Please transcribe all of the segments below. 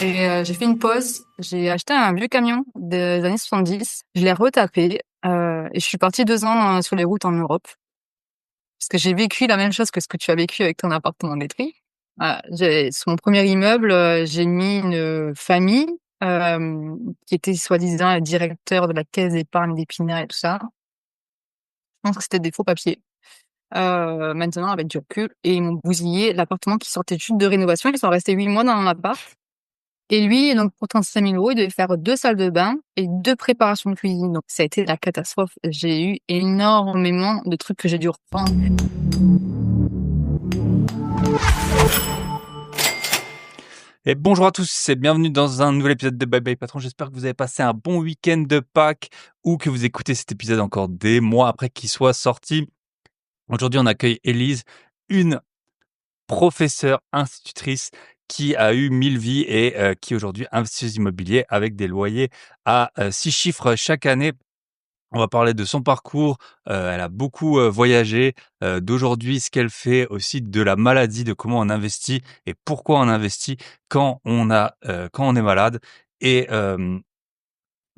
J'ai fait une pause. J'ai acheté un vieux camion des années 70. Je l'ai retapé et je suis partie 2 ans sur les routes en Europe. Parce que j'ai vécu la même chose que ce que tu as vécu avec ton appartement détruit. Voilà, j'ai sur mon premier immeuble, j'ai mis une famille, qui était soi-disant le directeur de la caisse d'épargne d'Épinal et tout ça. Je pense que c'était des faux papiers. Maintenant avec du recul et ils m'ont bousillé l'appartement qui sortait juste de rénovation. Ils sont restés 8 mois dans mon appart. Et lui, donc pour 35 000 €, il devait faire 2 salles de bain et 2 préparations de cuisine. Donc ça a été la catastrophe. J'ai eu énormément de trucs que j'ai dû reprendre. Et bonjour à tous et bienvenue dans un nouvel épisode de Bye Bye Patron. J'espère que vous avez passé un bon week-end de Pâques ou que vous écoutez cet épisode encore des mois après qu'il soit sorti. Aujourd'hui, on accueille Élise, une professeure institutrice qui a eu 1000 vies et qui aujourd'hui investisseuse immobilier avec des loyers à 6 chiffres chaque année. On va parler de son parcours, elle a beaucoup, voyagé, d'aujourd'hui, ce qu'elle fait, aussi de la maladie, de comment on investit et pourquoi on investit quand on est malade et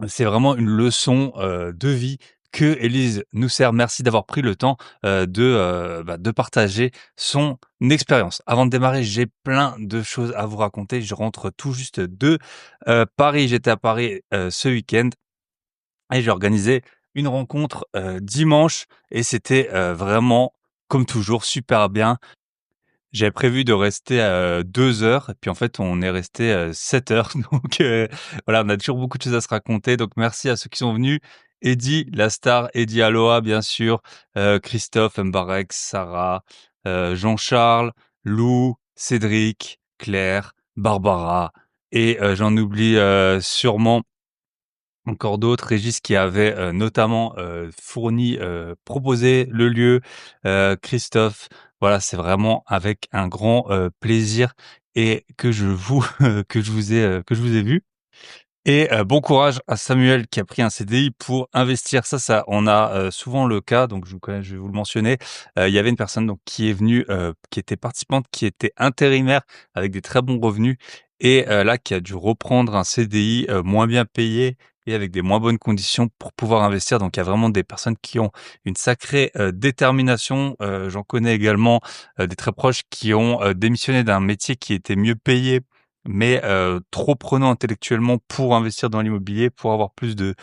c'est vraiment une leçon, de vie que Élise nous sert. Merci d'avoir pris le temps, de partager son expérience. Avant de démarrer, j'ai plein de choses à vous raconter. Je rentre tout juste de, Paris. J'étais à Paris, ce week-end et j'ai organisé une rencontre, dimanche et c'était, vraiment, comme toujours, super bien. J'avais prévu de rester, 2 heures et puis en fait on est resté, 7 heures donc voilà, on a toujours beaucoup de choses à se raconter donc merci à ceux qui sont venus. Eddy, la star, Eddy Aloha bien sûr, Christophe, Mbarek, Sarah, Jean-Charles, Lou, Cédric, Claire, Barbara et j'en oublie, sûrement encore d'autres, Régis qui avait, notamment, proposé le lieu, Christophe. Voilà, c'est vraiment avec un grand, plaisir et que je vous que je vous ai vu et bon courage à Samuel qui a pris un CDI pour investir. Ça on a, souvent le cas, donc je vais vous le mentionner. Il y avait une personne donc qui est venue, qui était participante, qui était intérimaire avec des très bons revenus et là qui a dû reprendre un CDI, moins bien payé et avec des moins bonnes conditions pour pouvoir investir. Donc il y a vraiment des personnes qui ont une sacrée, détermination. J'en connais également, des très proches qui ont, démissionné d'un métier qui était mieux payé mais trop prenant intellectuellement pour investir dans l'immobilier, pour avoir plus de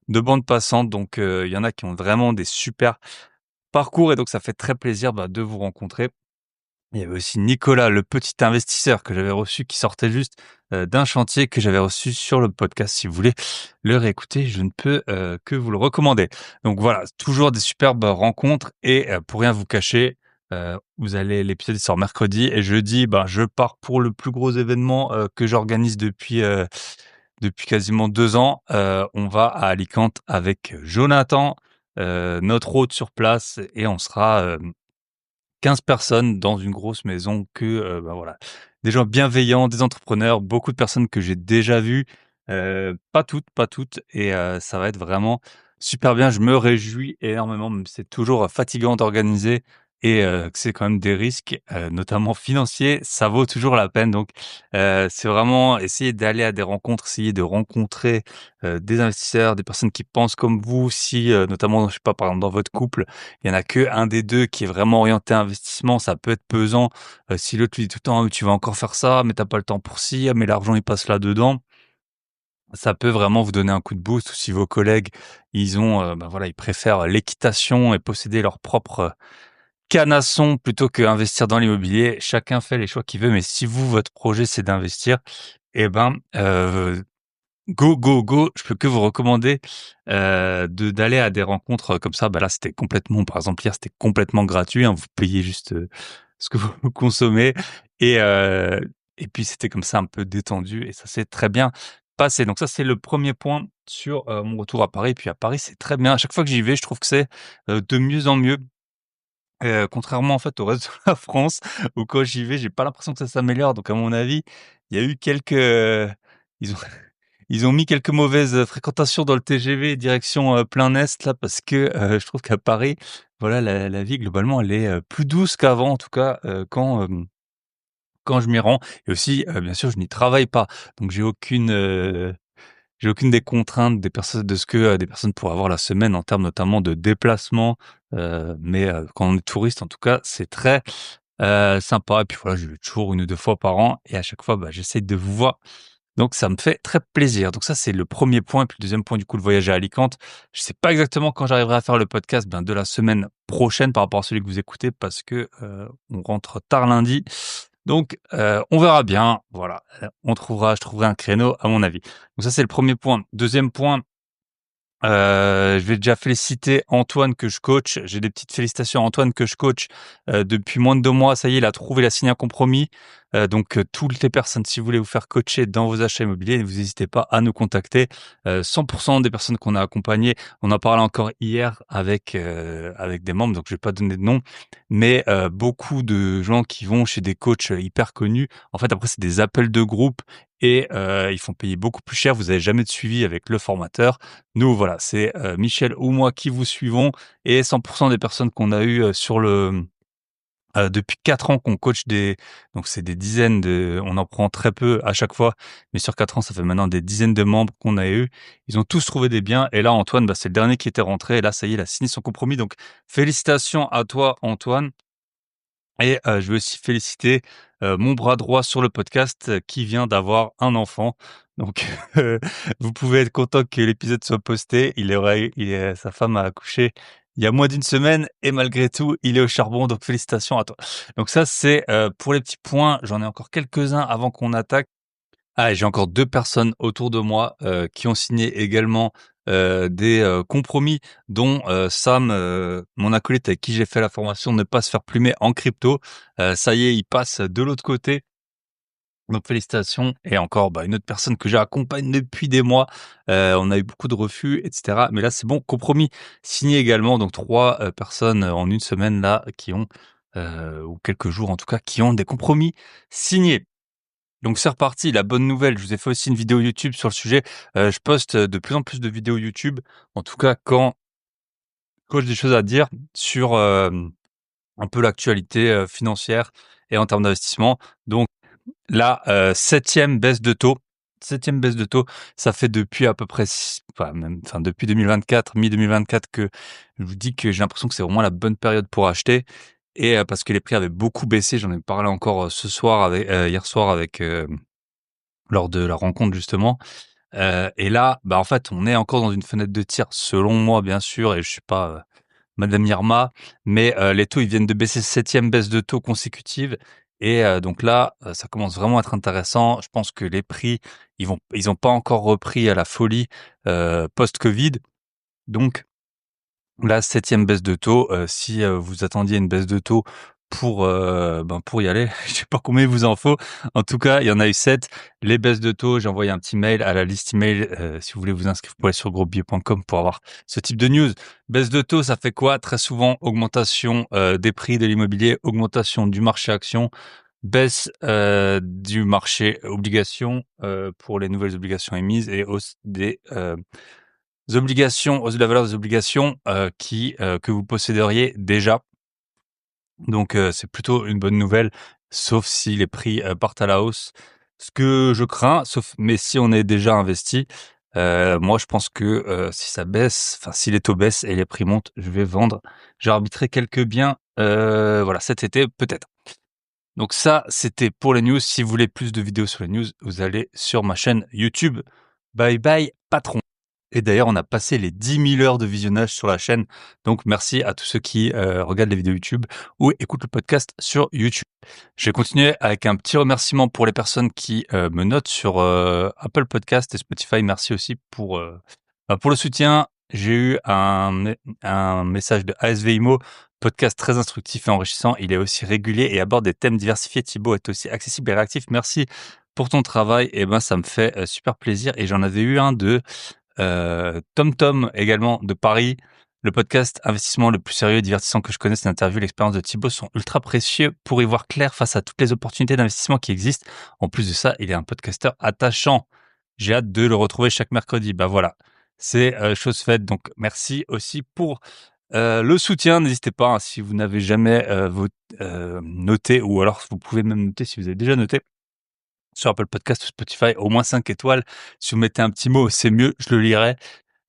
bandes passantes. Donc il y en a qui ont vraiment des super parcours et donc ça fait très plaisir, de vous rencontrer. Il y avait aussi Nicolas, le petit investisseur que j'avais reçu, qui sortait juste, d'un chantier que j'avais reçu sur le podcast. Si vous voulez le réécouter, je ne peux, que vous le recommander. Donc voilà, toujours des superbes rencontres et pour rien vous cacher, l'épisode il sort mercredi et jeudi, je pars pour le plus gros événement, que j'organise depuis quasiment 2 ans. On va à Alicante avec Jonathan, notre hôte sur place et on sera, 15 personnes dans une grosse maison que, voilà, des gens bienveillants, des entrepreneurs, beaucoup de personnes que j'ai déjà vues, pas toutes et ça va être vraiment super bien. Je me réjouis énormément, même si c'est toujours fatigant d'organiser et que c'est quand même des risques, notamment financiers, ça vaut toujours la peine donc c'est vraiment essayer d'aller à des rencontres, essayer de rencontrer, des investisseurs, des personnes qui pensent comme vous. Si, notamment, je sais pas, par exemple, dans votre couple, il y en a que un des 2 qui est vraiment orienté investissement, ça peut être pesant. Si l'autre lui dit tout le temps: «Ah, mais tu vas encore faire ça, mais t'as pas le temps pour ci, ah mais l'argent il passe là-dedans». Ça peut vraiment vous donner un coup de boost ou si vos collègues, ils ont, voilà, ils préfèrent l'équitation et posséder leur propre, canasson plutôt qu'investir dans l'immobilier. Chacun fait les choix qu'il veut, mais si vous, votre projet, c'est d'investir et go, go, go, je peux que vous recommander, d'aller à des rencontres, comme ça. Là, c'était complètement par exemple, hier, c'était complètement gratuit, hein. Vous payez juste, ce que vous consommez et et puis c'était comme ça un peu détendu et ça s'est très bien passé. Donc ça, c'est le premier point sur, mon retour à Paris. Puis à Paris, c'est très bien. À chaque fois que j'y vais, je trouve que c'est, de mieux en mieux. Contrairement en fait au reste de la France où quand j'y vais, j'ai pas l'impression que ça s'améliore. Donc à mon avis, il y a eu quelques, ils ont ils ont mis quelques mauvaises, fréquentations dans le TGV direction, plein est là parce que, je trouve qu'à Paris, voilà, la vie globalement, elle est, plus douce qu'avant en tout cas, quand je m'y rends et aussi, bien sûr, je n'y travaille pas. Donc j'ai aucune des contraintes des personnes de ce que, des personnes pourraient avoir la semaine en termes notamment de déplacement, mais quand on est touriste en tout cas, c'est très, sympa et puis voilà, je vais toujours 1 ou 2 fois par an et à chaque fois, bah, j'essaye de vous voir. Donc ça me fait très plaisir. Donc ça, c'est le premier point. Et puis le deuxième point, du coup, le voyage à Alicante. Je sais pas exactement quand j'arriverai à faire le podcast, ben, de la semaine prochaine par rapport à celui que vous écoutez parce que, on rentre tard lundi. Donc, on verra bien. Voilà, je trouverai un créneau à mon avis. Donc ça, c'est le premier point. Deuxième point, je vais déjà féliciter Antoine que je coach. J'ai des petites félicitations à Antoine que je coach, depuis moins de 2 mois. Ça y est, il a trouvé, il a signé un compromis. Donc, toutes les personnes, si vous voulez vous faire coacher dans vos achats immobiliers, vous n'hésitez pas à nous contacter. 100% des personnes qu'on a accompagnées, on en parlait encore hier avec des membres, donc je vais pas donner de nom, mais beaucoup de gens qui vont chez des coachs hyper connus, en fait, après, c'est des appels de groupe et ils font payer beaucoup plus cher. Vous avez jamais de suivi avec le formateur. Nous, voilà, c'est, Michel ou moi qui vous suivons et 100% des personnes qu'on a eues, depuis 4 ans qu'on coach donc c'est des dizaines on en prend très peu à chaque fois, mais sur 4 ans, ça fait maintenant des dizaines de membres qu'on a eu. Ils ont tous trouvé des biens et là, Antoine, bah, c'est le dernier qui était rentré et là, ça y est, il a signé son compromis donc félicitations à toi, Antoine. Et je veux aussi féliciter, mon bras droit sur le podcast, qui vient d'avoir un enfant. Donc vous pouvez être content que l'épisode soit posté. Sa femme a accouché il y a moins d'une semaine et malgré tout, il est au charbon, donc félicitations à toi. Donc ça, c'est, pour les petits points. J'en ai encore quelques-uns avant qu'on attaque. Ah et j'ai encore 2 personnes autour de moi, qui ont signé également, des, compromis dont, Sam, mon acolyte avec qui j'ai fait la formation Ne pas se faire plumer en crypto. Ça y est, il passe de l'autre côté. Donc félicitations et encore, bah, une autre personne que j'accompagne depuis des mois. On a eu beaucoup de refus et cetera, mais là c'est bon, compromis signé également. Donc 3 personnes, en une semaine là qui ont, ou quelques jours en tout cas, qui ont des compromis signés. Donc c'est reparti, la bonne nouvelle, je vous ai fait aussi une vidéo YouTube sur le sujet. Je poste de plus en plus de vidéos YouTube, en tout cas quand j'ai des choses à dire sur, un peu l'actualité, financière et en termes d'investissement. Donc la, 7e baisse de taux. 7e baisse de taux, ça fait depuis à peu près depuis 2024, mi-2024 que je vous dis que j'ai l'impression que c'est vraiment la bonne période pour acheter et parce que les prix avaient beaucoup baissé. J'en ai parlé encore, ce soir hier soir lors de la rencontre justement, et là, bah, en fait, on est encore dans une fenêtre de tir selon moi bien sûr et je suis pas, Madame Irma, mais les taux, ils viennent de baisser, 7e baisse de taux consécutive et donc là, ça commence vraiment à être intéressant. Je pense que les prix, ils ont pas encore repris à la folie, post-Covid, donc la 7e baisse de taux, si, vous attendiez une baisse de taux pour y aller, je sais pas combien il vous en faut. En tout cas, il y en a eu 7. Les baisses de taux, j'ai envoyé un petit mail à la liste email, si vous voulez vous inscrire, vous pouvez aller sur groupebillet.com pour avoir ce type de news. Baisse de taux, ça fait quoi? Très souvent, augmentation, des prix de l'immobilier, augmentation du marché action, baisse, du marché obligations, pour les nouvelles obligations émises et hausse hausse de la valeur des obligations, que vous posséderiez déjà. Donc c'est plutôt une bonne nouvelle, sauf si les prix, partent à la hausse. Ce que je crains, mais si on est déjà investi, moi je pense que, si ça baisse, enfin si les taux baissent et les prix montent, je vais vendre. J'ai arbitré quelques biens, voilà cet été peut-être. Donc ça, c'était pour les news. Si vous voulez plus de vidéos sur les news, vous allez sur ma chaîne YouTube. Bye bye patron. Et d'ailleurs, on a passé les 10 000 heures de visionnage sur la chaîne. Donc, merci à tous ceux qui regardent les vidéos YouTube ou écoutent le podcast sur YouTube. Je vais continuer avec un petit remerciement pour les personnes qui me notent sur Apple Podcast et Spotify. Merci aussi pour le soutien. J'ai eu un message de ASV Imo, podcast très instructif et enrichissant. Il est aussi régulier et aborde des thèmes diversifiés. Thibaut est aussi accessible et réactif. Merci pour ton travail. Et ben, ça me fait super plaisir. Et j'en avais eu un de TomTom également de Paris. Le podcast investissement le plus sérieux et divertissant que je connaisse, l'interview et l'expérience de Thibaut sont ultra précieux pour y voir clair face à toutes les opportunités d'investissement qui existent. En plus de ça, il est un podcasteur attachant. J'ai hâte de le retrouver chaque mercredi. Bah voilà, c'est chose faite. Donc merci aussi pour Le soutien, n'hésitez pas, hein, si vous n'avez jamais noté, ou alors vous pouvez même noter si vous avez déjà noté sur Apple Podcast ou Spotify, au moins 5 étoiles. Si vous mettez un petit mot, c'est mieux, je le lirai,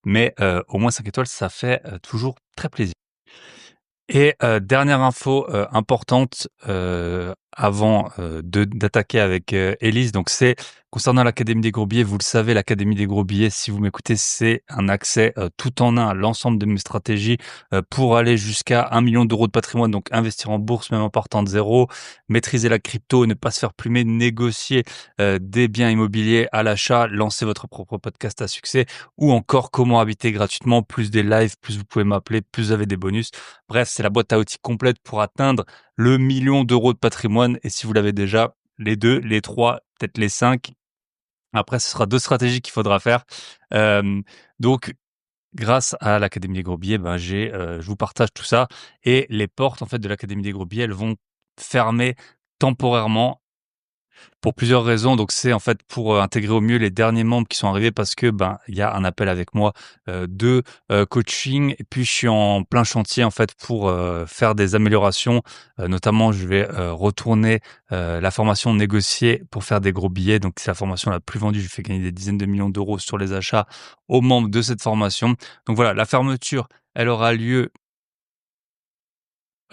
mais au moins 5 étoiles, ça fait toujours très plaisir. Et dernière info importante avant d'attaquer avec Élise, donc c'est concernant l'Académie des Gros Billets. Vous le savez, l'Académie des Gros Billets, si vous m'écoutez, c'est un accès tout en un à l'ensemble de mes stratégies pour aller jusqu'à 1 million d'euros de patrimoine, donc investir en bourse même en partant de zéro, maîtriser la crypto, ne pas se faire plumer, négocier des biens immobiliers à l'achat, lancer votre propre podcast à succès, ou encore comment habiter gratuitement, plus des lives, plus vous pouvez m'appeler, plus vous avez des bonus. Bref, c'est la boîte à outils complète pour atteindre le 1 million d'euros de patrimoine. Et si vous l'avez déjà, les 2, les 3, peut-être les 5. Après, ce sera 2 stratégies qu'il faudra faire. Donc, grâce à l'Académie des Gros Billets, ben, je vous partage tout ça, et les portes, en fait, de l'Académie des Gros Billets, elles vont fermer temporairement pour plusieurs raisons. Donc c'est en fait pour intégrer au mieux les derniers membres qui sont arrivés, parce que ben il y a un appel avec moi de coaching, et puis je suis en plein chantier en fait pour faire des améliorations. Notamment, je vais retourner la formation négociée pour faire des gros billets. Donc c'est la formation la plus vendue. Je fais gagner des dizaines de millions d'euros sur les achats aux membres de cette formation. Donc voilà, la fermeture, elle aura lieu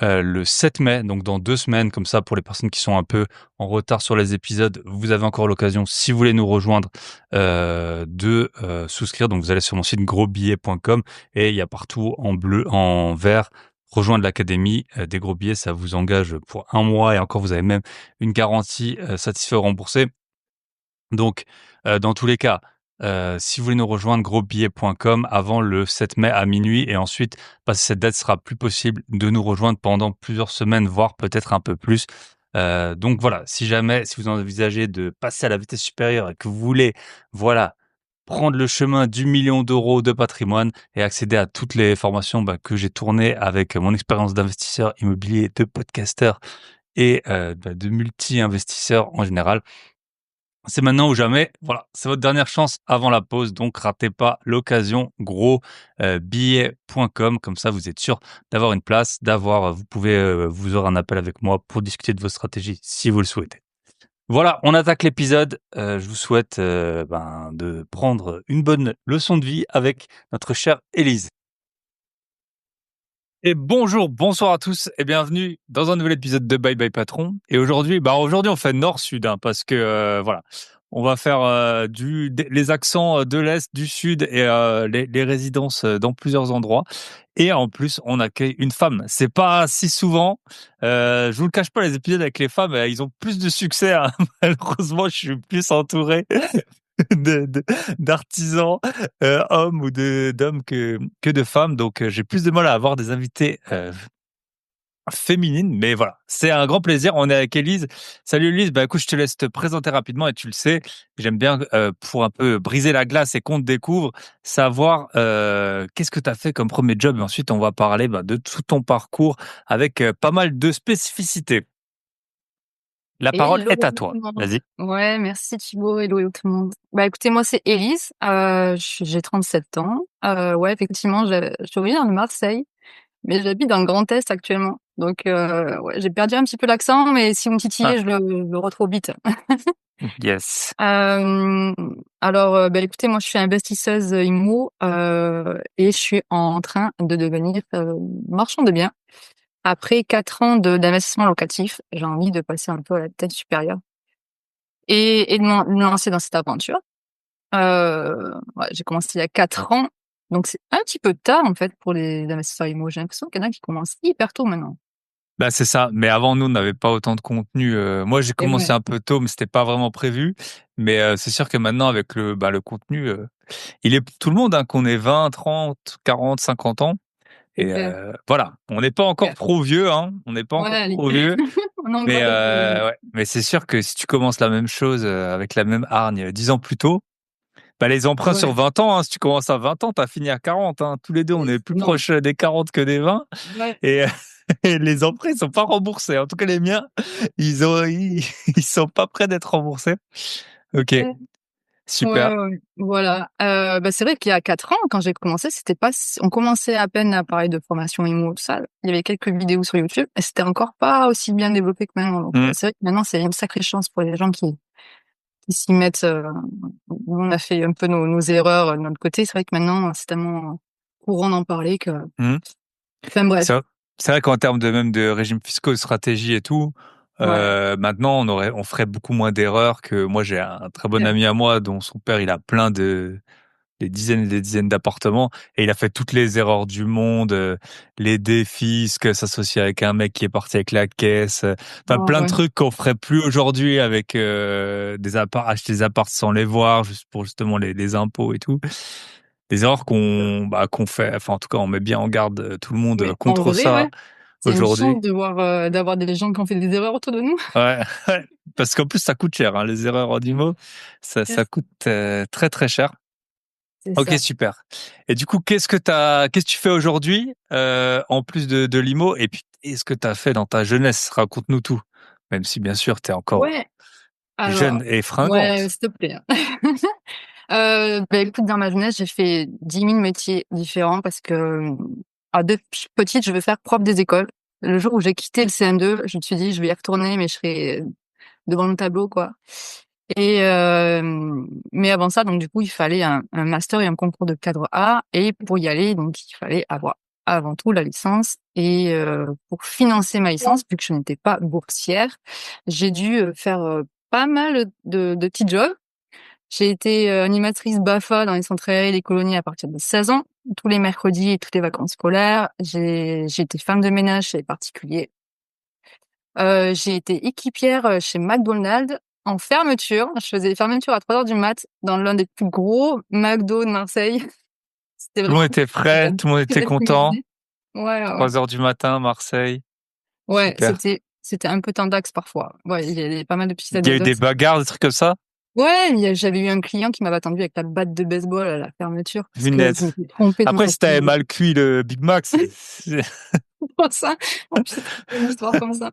le 7 mai, donc dans 2 semaines. Comme ça, pour les personnes qui sont un peu en retard sur les épisodes, vous avez encore l'occasion, si vous voulez nous rejoindre, de souscrire. Donc vous allez sur mon site grosbillets.com, et il y a partout en bleu, en vert, rejoindre l'académie des gros billets. Ça vous engage pour 1 mois, et encore, vous avez même une garantie satisfait ou remboursé. Donc, dans tous les cas, si vous voulez nous rejoindre, grosbillets.com avant le 7 mai à minuit, et ensuite, passé cette date, sera plus possible de nous rejoindre pendant plusieurs semaines, voire peut-être un peu plus. Donc voilà, si jamais, si vous envisagez de passer à la vitesse supérieure et que vous voulez, voilà, prendre le chemin du 1 million d'euros de patrimoine et accéder à toutes les formations bah, que j'ai tournées avec mon expérience d'investisseur immobilier, de podcasteur et de multi-investisseur en général, c'est maintenant ou jamais. Voilà, c'est votre dernière chance avant la pause, donc ratez pas l'occasion. Billet.com, comme ça vous êtes sûr d'avoir une place, vous pouvez, vous aurez un appel avec moi pour discuter de vos stratégies si vous le souhaitez. Voilà, on attaque l'épisode. Je vous souhaite de prendre une bonne leçon de vie avec notre chère Élise. Et bonjour, bonsoir à tous et bienvenue dans un nouvel épisode de Bye Bye Patron. Et aujourd'hui, on fait nord-sud, hein, parce que voilà, on va faire les accents de l'est, du sud, et les résidences dans plusieurs endroits. Et en plus, on accueille une femme. C'est pas si souvent. Je vous le cache pas, les épisodes avec les femmes, ils ont plus de succès, hein. Malheureusement, je suis plus entouré d'artisans hommes ou d'hommes que de femmes, donc j'ai plus de mal à avoir des invités féminines, mais voilà, c'est un grand plaisir. On est avec Élise. Salut Élise, bah écoute, je te laisse te présenter rapidement, et tu le sais, j'aime bien pour un peu briser la glace et qu'on te découvre, savoir qu'est-ce que tu as fait comme premier job, et ensuite on va parler de tout ton parcours avec pas mal de spécificités. La parole Hello est à tout toi, le monde. vas-y. Ouais, merci Thibaut. Hello tout le monde. Bah écoutez, moi c'est Élise. J'ai 37 ans. Ouais, effectivement, je suis originaire de Marseille, mais j'habite dans le Grand Est actuellement. Donc ouais, j'ai perdu un petit peu l'accent, mais si vous me Ah, titillez, je le retrouve vite. yes. Euh, alors, bah, écoutez, moi je suis investisseuse immo et je suis en train de devenir marchand de biens. Après 4 ans d'investissement locatif, j'ai envie de passer un peu à la tête supérieure et de me lancer dans cette aventure. Ouais, j'ai commencé il y a 4 ans, donc c'est un petit peu tard en fait pour les investisseurs immo. J'ai l'impression qu'il y en a qui commencent hyper tôt maintenant. Bah, c'est ça, mais avant nous, on n'avait pas autant de contenu, moi, j'ai C'est commencé vrai. un peu tôt, mais c'était pas vraiment prévu, mais c'est sûr que maintenant avec le contenu, il est pour tout le monde, hein, qu'on ait 20, 30, 40, 50 ans, C'est et clair. voilà, on n'est pas encore Clair. trop vieux, hein, on n'est pas Ouais, encore allez. trop vieux, On a mais encore quelques années. ouais, mais c'est sûr que si tu commences la même chose, avec la même hargne 10 ans plus tôt, bah, les emprunts sur Ouais, 20 ans, hein, si tu commences à 20 ans, tu as fini à 40, hein. Tous les 2, on est plus non. proche des 40 que des 20, Ouais. et et les emprunts, ils sont pas remboursés. En tout cas, les miens, ils sont pas prêts d'être remboursés. OK. Super. Ouais. Voilà. C'est vrai qu'il y a 4 ans, quand j'ai commencé, c'était pas on commençait à peine à parler de formation IMO, tout ça. Il y avait quelques vidéos sur YouTube et c'était encore pas aussi bien développé que maintenant. Donc, Mmh. c'est vrai que maintenant, c'est une sacrée chance pour les gens qui s'y mettent. Nous, on a fait un peu nos erreurs de notre côté. C'est vrai que maintenant, c'est tellement courant d'en parler que, Mmh. enfin bref. C'est vrai qu'en termes de même de régime fiscaux, de stratégie et tout, Ouais. maintenant on ferait beaucoup moins d'erreurs que moi j'ai un très bon ami à moi dont son père il a plein de des dizaines et des dizaines d'appartements et il a fait toutes les erreurs du monde, les défis, que s'associer avec un mec qui est parti avec la caisse, enfin plein de Ouais. trucs qu'on ferait plus aujourd'hui avec des apparts, acheter des apparts sans les voir juste pour justement les impôts et tout. Des erreurs qu'on fait, enfin en tout cas on met bien en garde tout le monde Mais en contre vrai, ça ouais. C'est une aujourd'hui. chance de voir, d'avoir des gens qui ont fait des erreurs autour de nous. Ouais, ouais, parce qu'en plus ça coûte cher, hein, les erreurs en IMO, ça coûte très très cher. C'est Ok, ça. super. Et du coup, qu'est-ce que tu fais aujourd'hui en plus de l'IMO et puis qu'est-ce que tu as fait dans ta jeunesse? Raconte-nous tout. Même si bien sûr tu es encore Ouais. jeune Alors, et ouais, fringante. s'il te plaît, hein. Écoute, dans ma jeunesse, j'ai fait 10 000 métiers différents parce que, depuis petite, je veux faire prof des écoles. Le jour où j'ai quitté le CM2, je me suis dit: «Je vais y retourner, mais je serai devant le tableau, quoi». Et mais avant ça, donc du coup, il fallait un master et un concours de cadre A et pour y aller, donc il fallait avoir avant tout la licence et pour financer ma licence, vu que je n'étais pas boursière, j'ai dû, faire, pas mal de petits jobs. J'ai été, animatrice BAFA dans les centres aérés et les colonies à partir de 16 ans, tous les mercredis et toutes les vacances scolaires. J'ai été femme de ménage chez les particuliers. J'ai été équipière, chez McDonald's en fermeture. Je faisais les fermetures à 3 heures du mat dans l'un des plus gros McDo de Marseille. C'était Tout le monde vraiment était frais, tout le monde était content. Ouais, ouais, ouais. 3 heures du matin, Marseille. Ouais, Super. c'était un peu tendax parfois. Ouais, il y avait pas mal de petites Il y a eu des anecdotes. bagarres, des trucs comme ça? Ouais, j'avais eu un client qui m'avait attendu avec la batte de baseball à la fermeture parce que je Punaise. m'étais trompée de Après, si t'avais magasin. mal cuit le Big Mac, Comme ça. En plus, c'était une histoire comme ça.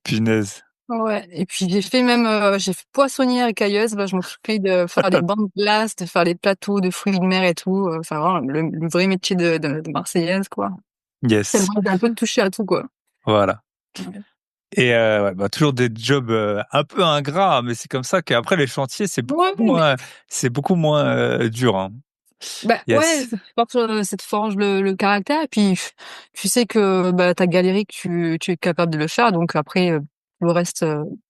punaise. Ouais, et puis j'ai fait poissonnière et cailleuse. Bah, je m'occupais de faire des bancs de glace, de faire les plateaux de fruits de mer et tout. Enfin, vraiment, le vrai métier de Marseillaise, quoi. Yes. Tellement j'ai un peu touché à tout, quoi. Voilà. Ouais. Et ouais, toujours des jobs un peu ingrats, mais c'est comme ça qu'après les chantiers, Ouais, mais c'est beaucoup moins dur, hein. bah, ouais, Yes. ça te forge le caractère et puis tu sais que, bah, tu galéré, que tu es capable de le faire donc après, le reste,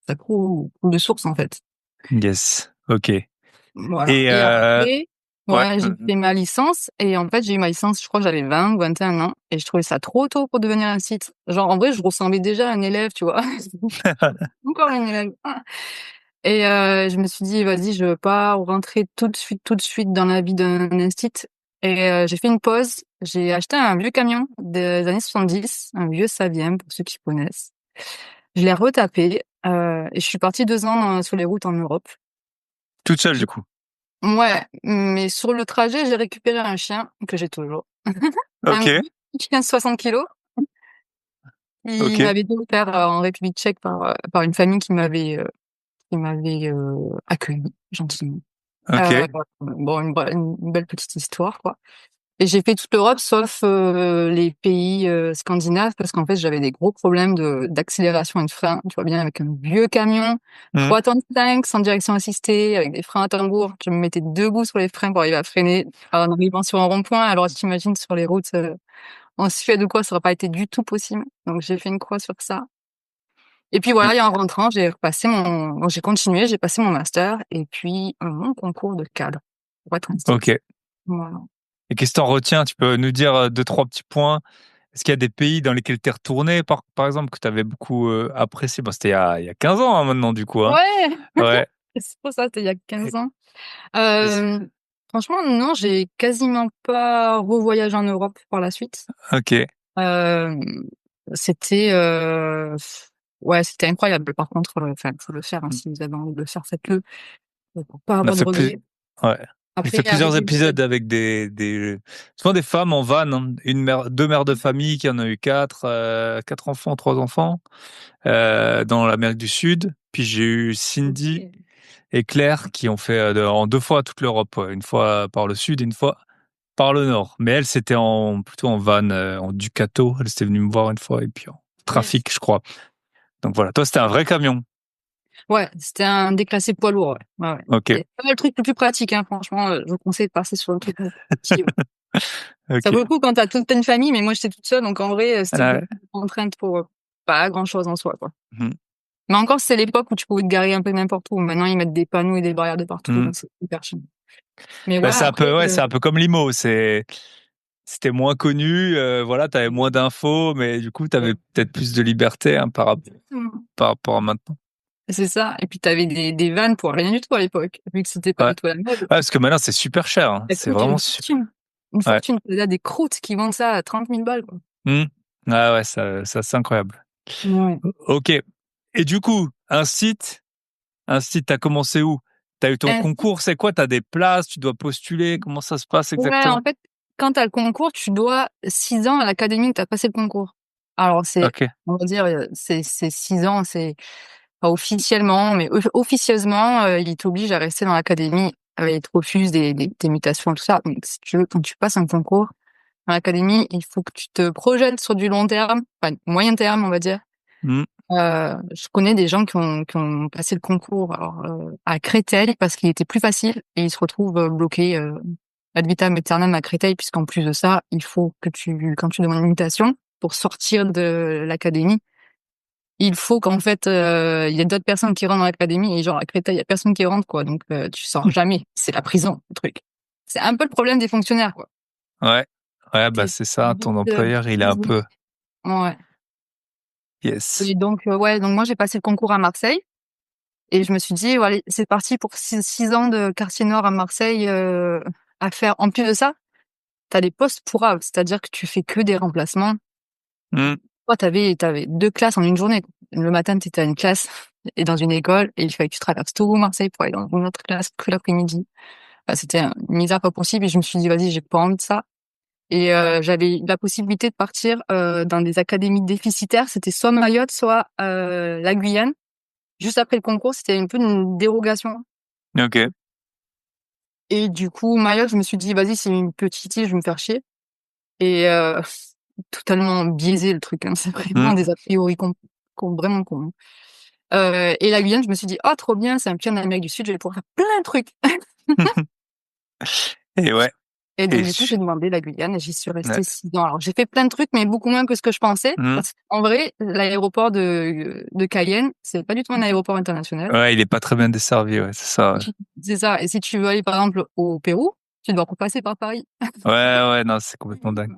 ça coule de source, en fait. Yes. OK. Voilà Et et après, ouais. ouais, j'ai fait ma licence et en fait, j'ai eu ma licence, je crois que j'avais 20 ou 21 ans et je trouvais ça trop tôt pour devenir un site. Genre, en vrai, je ressemblais déjà à un élève, tu vois? Encore un élève. Et je me suis dit: «Vas-y, je veux pas rentrer tout de suite dans la vie d'un instit» et j'ai fait une pause. J'ai acheté un vieux camion des années 70, un vieux Saviem pour ceux qui connaissent. Je l'ai retapé, et je suis partie 2 ans sur les routes en Europe. Toute seule J'ai du coup? Ouais, mais sur le trajet, j'ai récupéré un chien que j'ai toujours. Un OK, gros chien de 60 kilogrammes. Il OK, m'avait été offert, en République tchèque par une famille qui m'avait accueilli gentiment. OK. Bon, une belle petite histoire, quoi. Et j'ai fait toute l'Europe sauf, les pays, scandinaves parce qu'en fait, j'avais des gros problèmes d'accélération et de frein. Tu vois bien avec un vieux camion, Mmh. 3 tonnes 5 sans direction assistée, avec des freins à tambour. Je me mettais debout sur les freins pour arriver à freiner, en arrivant sur un rond-point. Alors tu imagines sur les routes, en Suède ou quoi, ça aurait pas été du tout possible. Donc j'ai fait une croix sur ça. Et puis voilà et en rentrant, j'ai continué, j'ai passé mon master et puis, mon concours de cadre pour être institutrice. OK. Voilà. Et qu'est-ce que tu en retiens? Tu peux nous dire 2-3 petits points? Est-ce qu'il y a des pays dans lesquels tu es retourné par exemple que tu avais beaucoup apprécié? Bon, c'était il y a 15 ans, hein, maintenant du coup, hein? Ouais! Ouais. C'est pour ça, c'était il y a Et 15 ans. et Franchement, non, j'ai quasiment pas revoyagé en Europe par la suite. OK. Hem, c'était, ouais, c'était incroyable. Par contre, enfin, faut le faire, hein, si vous avez envie de le faire, faites-le, pour pas On a avoir de fait regrets. ouais. J'ai fait Après, plusieurs arriver épisodes avec souvent des femmes en van, hein. Une mère 2 mères de famille qui en a eu 4 enfants, 3 enfants, dans l'Amérique du Sud. Puis j'ai eu Cindy, OK. et Claire qui ont fait en 2 fois toute l'Europe, une fois par le sud et une fois par le nord. Mais elle, c'était plutôt en van, en Ducato. Elle s'était venue me voir une fois et puis en Yes. trafic, je crois. Donc voilà, toi, c'était un vrai camion. Ouais, c'était un déclassé poids lourd, ouais. Ouais, ouais. Ok, C'est pas le truc le plus pratique, hein, franchement, je vous conseille de passer sur le truc le plus pratique, ouais. Ça vaut ok. le coup quand t'as toute une famille, mais moi, j'étais toute seule, donc en vrai, c'était Ouais. beaucoup de contraintes pour pas grand-chose en soi, quoi. Mhm. Mais encore, c'est l'époque où tu pouvais te garer un peu n'importe où. Maintenant, ils mettent des panneaux et des barrières de partout, Mhm. donc c'est hyper chiant. Mais Bah, ouais, après, c'est un peu comme Limo. C'était moins connu, voilà, t'avais moins d'infos, mais du coup, t'avais peut-être plus de liberté hein, par rapport à maintenant. c'est ça. Et puis, t'avais des vannes pour rien du tout à l'époque, vu que c'était pas Ouais. du tout la mode. Ouais, parce que maintenant, c'est super cher. Hein. Ça C'est coûte vraiment une super. fortune. Une Ouais. fortune. Il y a des croûtes qui vendent ça à 30 000 balles, quoi. Mhm. Ouais, ouais, ça c'est incroyable. Ouais. Ok. Et du coup, t'as commencé où? T'as eu ton Euh, concours, c'est quoi? T'as des places, tu dois postuler, comment ça se passe Ouais, exactement? en fait, quand t'as le concours, tu dois 6 ans à l'académie où t'as passé le concours. Alors, Ok. on va dire, c'est 6 ans, c'est pas officiellement, mais officieusement, ils t'obligent à rester dans l'académie. Ils te refusent des mutations, tout ça. Donc, si tu veux, quand tu passes un concours dans l'académie, il faut que tu te projettes sur du long terme, enfin, moyen terme, on va dire. Mhm. Je connais des gens qui ont passé le concours alors, à Créteil parce qu'il était plus facile et ils se retrouvent bloqués ad vitam aeternam à Créteil puisqu'en plus de ça, il faut que quand tu demandes une mutation pour sortir de l'académie, il faut qu'en fait il y ait d'autres personnes qui rentrent dans l'académie et genre à Créteil, il y a personne qui rentre quoi, donc tu sors jamais. C'est la prison, le truc. C'est un peu le problème des fonctionnaires quoi. Ouais. Ouais, bah T'es c'est ça, vite ton employeur, il est un prisonnier. peu. Ouais. Yes. Et donc ouais, donc moi j'ai passé le concours à Marseille. Et je me suis dit, voilà, c'est parti pour 6 ans de quartier nord à Marseille à faire. En plus de ça, t'as des postes pourrables, c'est-à-dire que tu fais que des remplacements. Mhm. Toi, t'avais 2 classes en une journée. Le matin, t'étais à une classe et dans une école, et il fallait que tu traverses tout Marseille pour aller dans une autre classe que l'après-midi. Enfin, c'était une misère pas possible et je me suis dit, vas-y, j'ai pas envie de ça. Et j'avais la possibilité de partir dans des académies déficitaires. C'était soit Mayotte, soit la Guyane. Juste après le concours, c'était un peu une dérogation. Ok. Et du coup, Mayotte, je me suis dit, vas-y, c'est une petite île, je vais me faire chier. Et totalement biaisé le truc, hein. C'est vraiment Mhm. des a priori vraiment cons. Et la Guyane, je me suis dit, oh, trop bien, c'est un pied en Amérique du Sud, je vais pouvoir faire plein de trucs. Et ouais. Et Et donc, du coup, j'ai demandé la Guyane et j'y suis ouais. restée 6 ans. Alors, j'ai fait plein de trucs, mais beaucoup moins que ce que je pensais. Mhm. Parce qu'en vrai, l'aéroport de Cayenne, c'est pas du tout un aéroport international. Ouais, il est pas très bien desservi, ouais, c'est ça. C'est ça. Et si tu veux aller, par exemple, au Pérou, tu dois repasser par Paris. Ouais, ouais, ouais, non, c'est complètement dingue.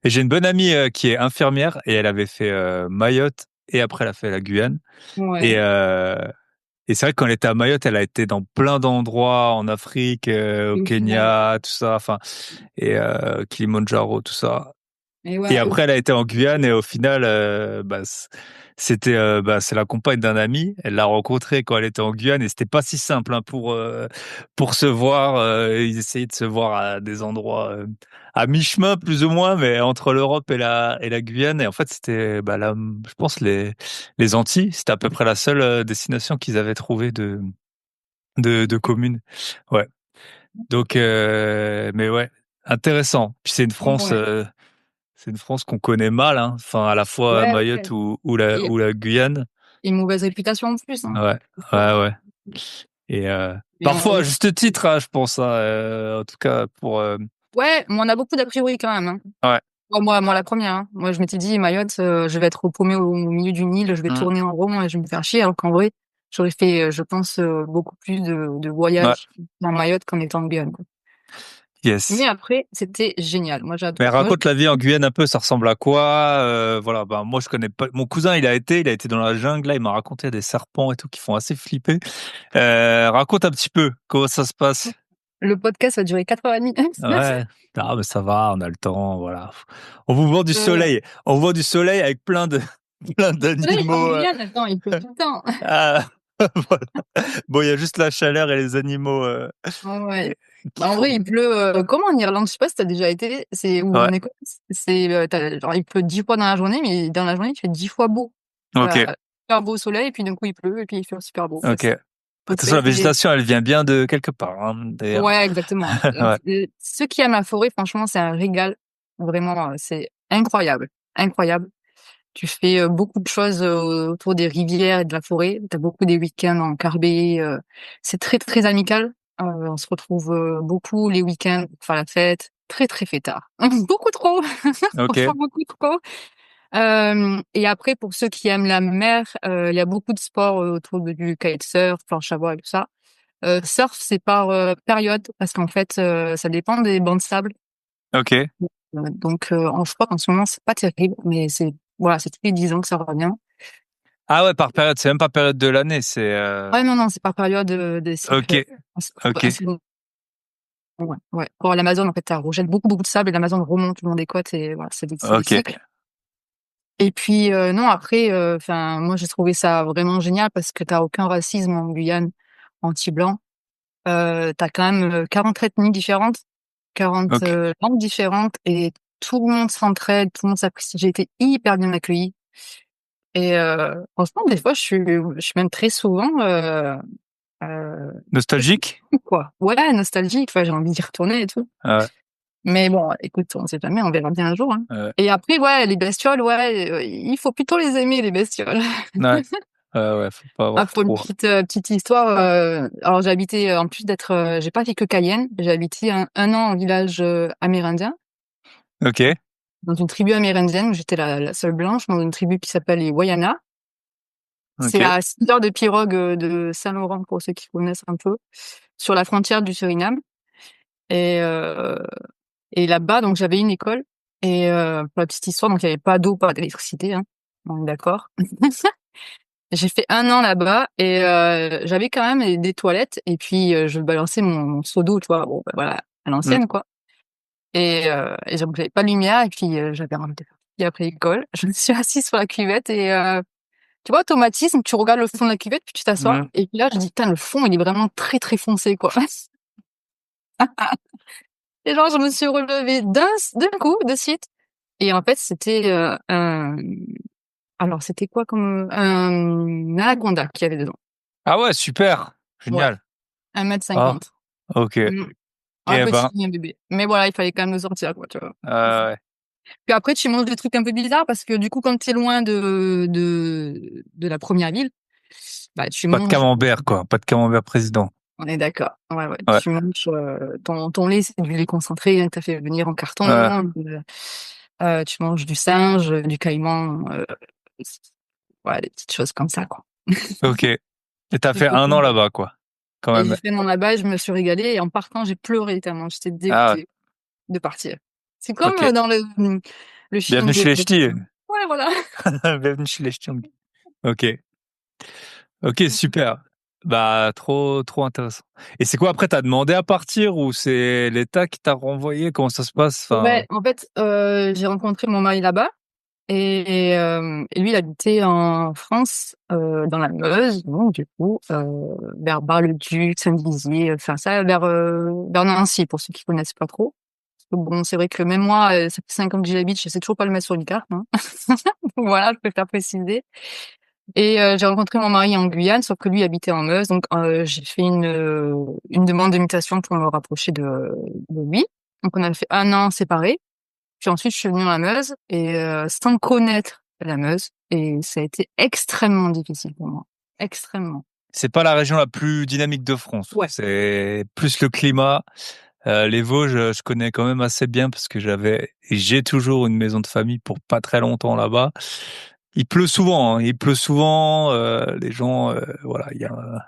Et j'ai une bonne amie qui est infirmière et elle avait fait Mayotte et après elle a fait la Guyane. Et, Ouais. euh, et c'est vrai que quand elle était à Mayotte, elle a été dans plein d'endroits en Afrique, au Et au final, Kenya, tout ça, enfin, et Kilimandjaro, tout ça. et Et ouais, après, elle a été en Guyane et au final, c'était, c'est la compagne d'un ami. Elle l'a rencontré quand elle était en Guyane et c'était pas si simple hein, pour se voir. Ils essayaient de se voir à des endroits à mi-chemin plus ou moins, mais entre l'Europe et la Guyane. Et en fait, c'était, je pense les Antilles. C'était à peu près la seule destination qu'ils avaient trouvé de commune. Ouais. Donc, mais ouais, intéressant. Puis ouais, c'est une France qu'on connaît mal, hein. Enfin, à la fois ouais, Mayotte ouais. Et ou la Guyane. une mauvaise réputation en plus, hein. Ouais, Des fois. ouais, ouais. Et Mais parfois à juste titre, hein, je pense. Hein, en tout cas pour. ouais, mais on a beaucoup d'a priori quand même, hein. Ouais. Moi, la première, hein. Moi, je m'étais dit, Mayotte, je vais être paumée au milieu d'une île, je vais Mm. tourner en rond et je vais me faire chier, alors qu'en vrai, j'aurais fait, je pense, beaucoup plus de Ouais. voyages dans Mayotte qu'en étant en Guyane, quoi. Mais Yes. après, c'était génial. Moi, Mais j'adore. Moi, raconte la vie en Guyane un peu, ça ressemble à quoi? Voilà, ben moi je connais pas. Mon cousin il a été dans la jungle là, il m'a raconté des serpents et tout qui font assez flipper. Raconte un petit peu comment ça se passe. le podcast va durer 4h30. Ouais. Ah mais ça va, on a le temps, voilà. On vous vend du Euh, soleil. On vous vend du soleil avec plein de plein soleil en d'animaux. Guyane, attends, il pleut tout le temps. Ah, voilà. Bon, il y a juste la chaleur et les animaux Ouais. qui Bah, en vrai, font. il pleut, comme en Irlande, je sais pas si t'as déjà été, ou Ouais. en Écosse, genre, il pleut 10 fois dans la journée, mais dans la journée, il fait 10 fois beau. Ok. Super beau soleil, et puis d'un coup, il pleut, et puis il fait super beau. Enfin, Ok. De toute façon, la végétation, elle vient bien de quelque part, hein, d'ailleurs. Ouais, exactement. Ouais. Ceux qui aiment la forêt, franchement, c'est un régal. Vraiment, c'est incroyable, incroyable. Tu fais beaucoup de choses autour des rivières et de la forêt. T'as beaucoup des week-ends en carbet. C'est très très amical. On se retrouve beaucoup les week-ends pour faire la fête. Très très fêtard. Beaucoup trop. Ok. Franchement, beaucoup trop. Et après, pour ceux qui aiment la mer, il y a beaucoup de sports autour du kitesurf, planche à voile et tout ça. Surf, c'est par période parce qu'en fait, ça dépend des bancs de sable. Ok. Donc, je crois qu'en ce moment, c'est pas terrible, mais voilà, c'est tous les 10 ans que ça revient. Ah ouais, par période. C'est même pas période de l'année. C'est. Ouais, non, non, c'est par période des Ok. cycles. Ok. Ouais, ouais. Pour l'Amazon, en fait, ça rejette beaucoup, beaucoup de sable et l'Amazon remonte le long des côtes et voilà, c'est des Ok. cycles. Et puis, non, après, enfin, moi, j'ai trouvé ça vraiment génial parce que t'as aucun racisme en Guyane anti-blanc. T'as quand même 40 ethnies différentes, 40 Ok. langues différentes et tout le monde s'entraide, tout le monde s'apprécie. J'ai été hyper bien accueillie. Et franchement, des fois, je suis même très souvent, très Nostalgique. émue, quoi. Ouais, nostalgique. Enfin, j'ai envie d'y retourner et tout. Ouais. Mais bon, écoute, on sait jamais, on verra bien un jour. Hein. Ouais. Et après, ouais, les bestioles, ouais, il faut plutôt les aimer, les bestioles. Ouais. Ouais. Faut pas Ah, avoir pour une trop. petite histoire, alors j'ai habité, en plus d'être, j'ai pas fait que Cayenne, j'ai habité un an en village amérindien, Ok. dans une tribu amérindienne où j'étais la seule blanche, dans une tribu qui s'appelle les Wayana. C'est Ok. à 6 heures de pirogue de Saint-Laurent, pour ceux qui connaissent un peu, sur la frontière du Suriname. Et, euh, et là-bas, donc j'avais une école. Et pour la petite histoire, donc il n'y avait pas d'eau, pas d'électricité, hein. On est d'accord. J'ai fait un an là-bas et j'avais quand même des toilettes et puis je balançais mon seau d'eau, tu vois, bon, bah, voilà, à Hmm. l'ancienne, quoi. Et j'avais pas de lumière et puis j'avais envie de partir après l'école. Je me suis assise sur la cuvette et tu vois, automatisme, tu regardes le fond de la cuvette puis tu t'assois. Hmm. Et puis là, je dis, putain, le fond, il est vraiment très très foncé, quoi. Et genre, je me suis relevée d'un coup, de suite. Et en fait, c'était alors, c'était quoi comme un anaconda qu'il y avait dedans. Ah ouais, super. Ouais, Génial. Ah. 1,50 m. Ok. Mmh. Un Eh ben. petit, un bébé. Mais voilà, il fallait quand même le sortir, quoi, tu vois. Ouais. Puis après, tu manges des trucs un peu bizarres parce que du coup, quand t'es loin de la première ville, bah, tu Pas de manges, camembert, quoi. Pas de camembert président. on est d'accord. Ouais, ouais, Ouais. tu manges, ton lait, c'est du lait concentré, hein, que t'as fait venir en carton. Ouais. Tu manges du singe, du caïman, ouais, des petites choses comme ça, quoi. Ok. Et t'as fait un an là-bas, quoi. Quand Et même. j'ai fait mon là-bas, je me suis régalée et en partant, j'ai pleuré tellement j'étais Ah ouais. dégoûtée de partir. C'est comme Ok. dans le film Bienvenue de chez les ch'tis. ouais, voilà. Bienvenue chez les ch'tis. Ok. Ok, super. Bah, trop intéressant. Et c'est quoi après, t'as demandé à partir ou c'est l'État qui t'a renvoyé? Comment ça se passe? Enfin, Ouais, en fait, j'ai rencontré mon mari là-bas et lui, il habitait en France, dans la Meuse, donc du coup, vers Bar-le-Duc, Saint-Dizier, enfin ça, vers Nancy, pour ceux qui connaissent pas trop. Parce que bon, c'est vrai que même moi, ça fait 5 ans que j'y habite, je sais toujours pas le mettre sur une carte, hein. Donc voilà, je préfère préciser. Et j'ai rencontré mon mari en Guyane, sauf que lui habitait en Meuse, donc j'ai fait une demande de mutation pour me rapprocher de lui. Donc on a fait un an séparés. Puis ensuite, je suis venue dans la Meuse et sans connaître la Meuse, et ça a été extrêmement difficile pour moi, extrêmement. c'est pas la région la plus dynamique de France. Ouais. C'est plus le climat. Les Vosges, je connais quand même assez bien parce que j'avais et j'ai toujours une maison de famille pour pas très longtemps là-bas. Il pleut souvent, hein. Il pleut souvent. Les gens, voilà, il y a, Mais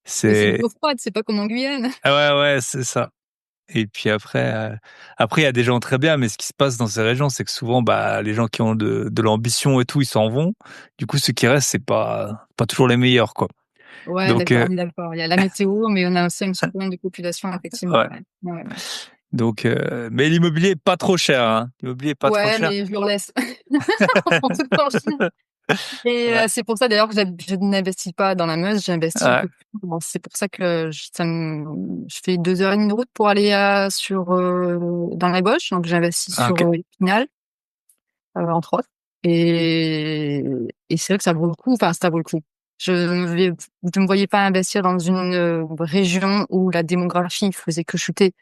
c'est une c'est eau froide, c'est pas comme en Guyane. ah ouais, c'est ça. Et puis après il y a des gens très bien, mais ce qui se passe dans ces régions, c'est que souvent, bah, les gens qui ont de l'ambition et tout, ils s'en vont. Du coup, ceux qui restent, c'est pas toujours les meilleurs, quoi. Ouais, Donc, d'accord, on est d'accord. Il y a la météo, mais on a aussi un petit problème de population, effectivement. ouais. Ouais, ouais, ouais. Donc, mais l'immobilier est pas trop cher, hein. L'immobilier est pas trop Ouais, cher. mais je le laisse en toute franchise. Et Ouais, c'est pour ça d'ailleurs que je n'investis pas dans la Meuse, j'investis un ouais. peu plus. Bon, c'est pour ça que je fais 2 heures et demie de route pour aller dans la gauche, donc j'investis Ah, sur ok. Épinal, entre autres. Et, et c'est vrai que ça vaut le coup, enfin ça vaut le coup. Je ne me voyais pas investir dans une région où la démographie faisait que chuter.